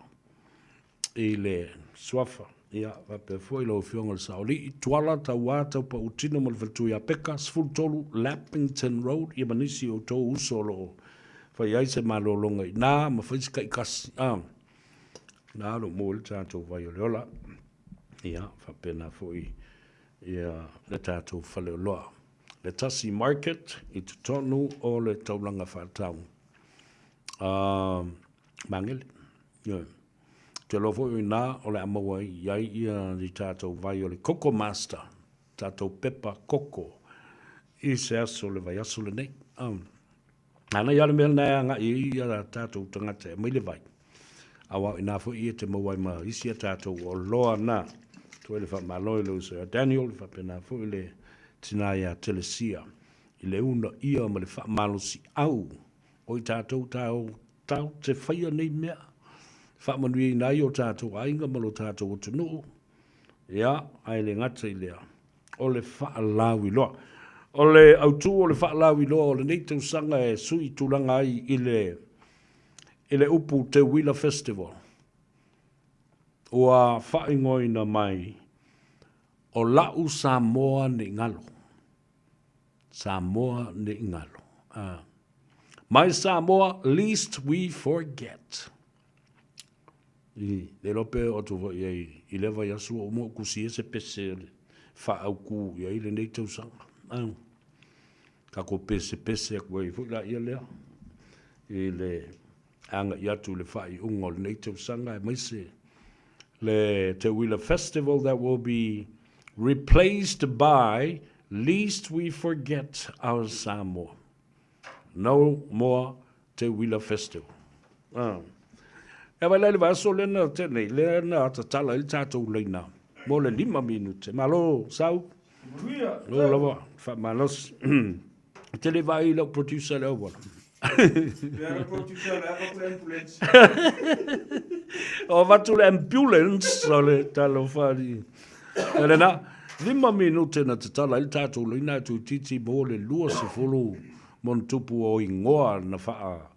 I le suafa. Ia, vape foi la fionga le saoli. I tuala ta wata pa utino mal fatu ia peka. Sfultolu Lappington Road. Ia manisi o to usolo. Fai aise malo longa. Na, ma fai skai kasi. Na, lo mo le tato vai o leola. Ia, whapena foi ia le tātou whale loa. Le Tasi Market I te tonu o le taulanga whātau. Mangele. Ia. te lofo i nā o le amawai iai ia ni tātou vai o le Coco Master, tātou pepa koko, i se aso le vai aso le nei. Ana ia le mea nea ngā i ia tātou tangata e mai le vai. Awa i nā fo i te mawai ma isi a tātou o loa nā, tu ele wha maloi leo se Daniel, wha pena fo i le tina ia telesia, i le una ia ma le wha malosi au, o i tātou tau te whaia nei mea, wha manui nai o tātou ainga malo tātou o tunu, ia, ai le ngata i lea, o le wha lawi loa, o le autu o le wha lawi loa, o le nei tau sanga e sui tūranga ai i le upu te Wheeler Festival, ua whaingoina mai, o lau Samoa ni ngalo. Samoa ni ngalo. Mai Samoa, least we forget. Le lope o tu i lewa yasu o mo kusi se pese wha au ku i le nei tau sanga. Kako pese kua i fuila ia lea. I le anga i atu le wha i ungo le nei tau sanga e mai se. Le Te Wheeler Festival that will be replaced by Least We Forget Our Samoa. No more Te Wheeler Festival. E vai lele vaso lena tenei, lena ata tala il tātou leina. Mo le 5 minute. Malo, sau? Lo lava, fa malos. Tele vai lau producer leo wana. O vatu le ambulance o le talo whari. Ele na, 5 minute na te tala il tātou leina tu titi mo le lua se folo mon tupu o ingoa na wha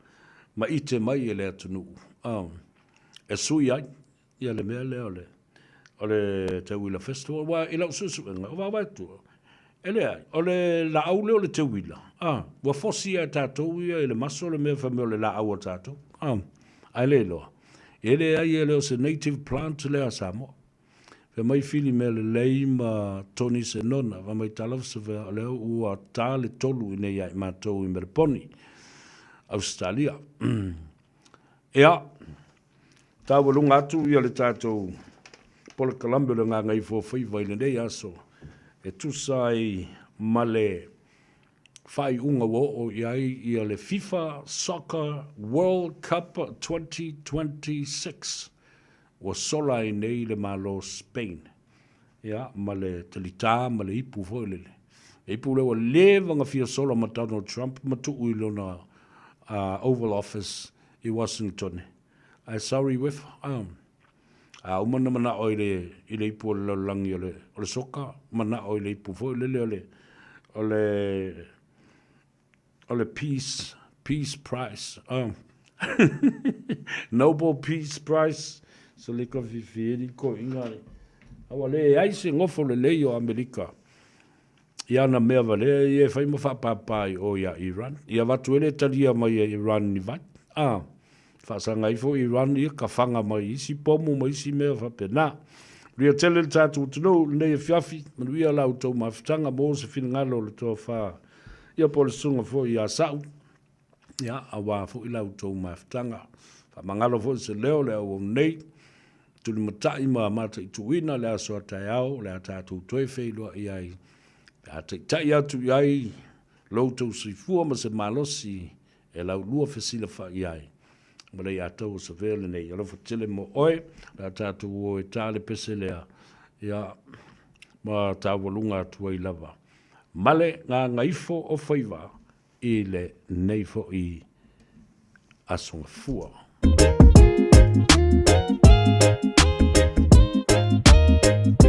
ma ite mai e le atunu. E sui ai, ia le mea leo le, o le Te Wheeler Festival, wa ila ususu enga, wa waitu. Ele ai, o le la au leo le Te Wheeler. Wa fosi a tātou ia, ele maso le mea whameo le la au a tātou. Ai le loa. Ele ai e leo se native plant le a Samoa. Fe mai fili me le lei ma Tony se nona, wa mai talafu se vea leo ua tā le tolu i nei ai mātou i Meriponi, Australia. Ea, tā walunga atu ia le tātou Pole Columbia le ngā Gagaifo Faiva i le nei aso. E tusai ma le whai unga wo o iai ia le FIFA Soccer World Cup 2026. O sola i nei le malo Spain. Ia, ma le talita, ma le ipu fo le. Ipu le wa levanga fia sola ma Donald Trump ma tuu i lona Oval Office i Washington. I sorry with umana mana o i le ipu o le langi o le soka, mana o i le ipu fo o le Peace Prize. Nobel Peace Prize. So le ka fifiri ko ingare. Awa le ai se ngofo le lei o Amerika. Ia na mea vale, ia whai ma whapapai o ia Iran. Ia watu ele talia mai Iran ni vai. Whasanga ifo Iran ia ka whanga mai isi pomu mai isi mea whapena. Ria tele le tātou tino, nei e whiawhi, manuia lau tau mawhitanga mō se whingalo le tō wha. Ia po le sunga fo ia sau. Ia awa fo i lau tau mawhitanga. Whamangalo fo se leo leo o nei. Tuli matai ma mata i tuina le aso atai au, le atatu toi wheilua i ai. Atai tai atu i ai, loutou sifua ma se malosi e lau lua whesila wha i ai. Ma rei atau sa vele nei, alofa tele mo oe, le atatu o e tale pese lea, ia ma tawalunga atua i lava. Male ngā Gagaifo o Faiva i le neifo i asonga fua.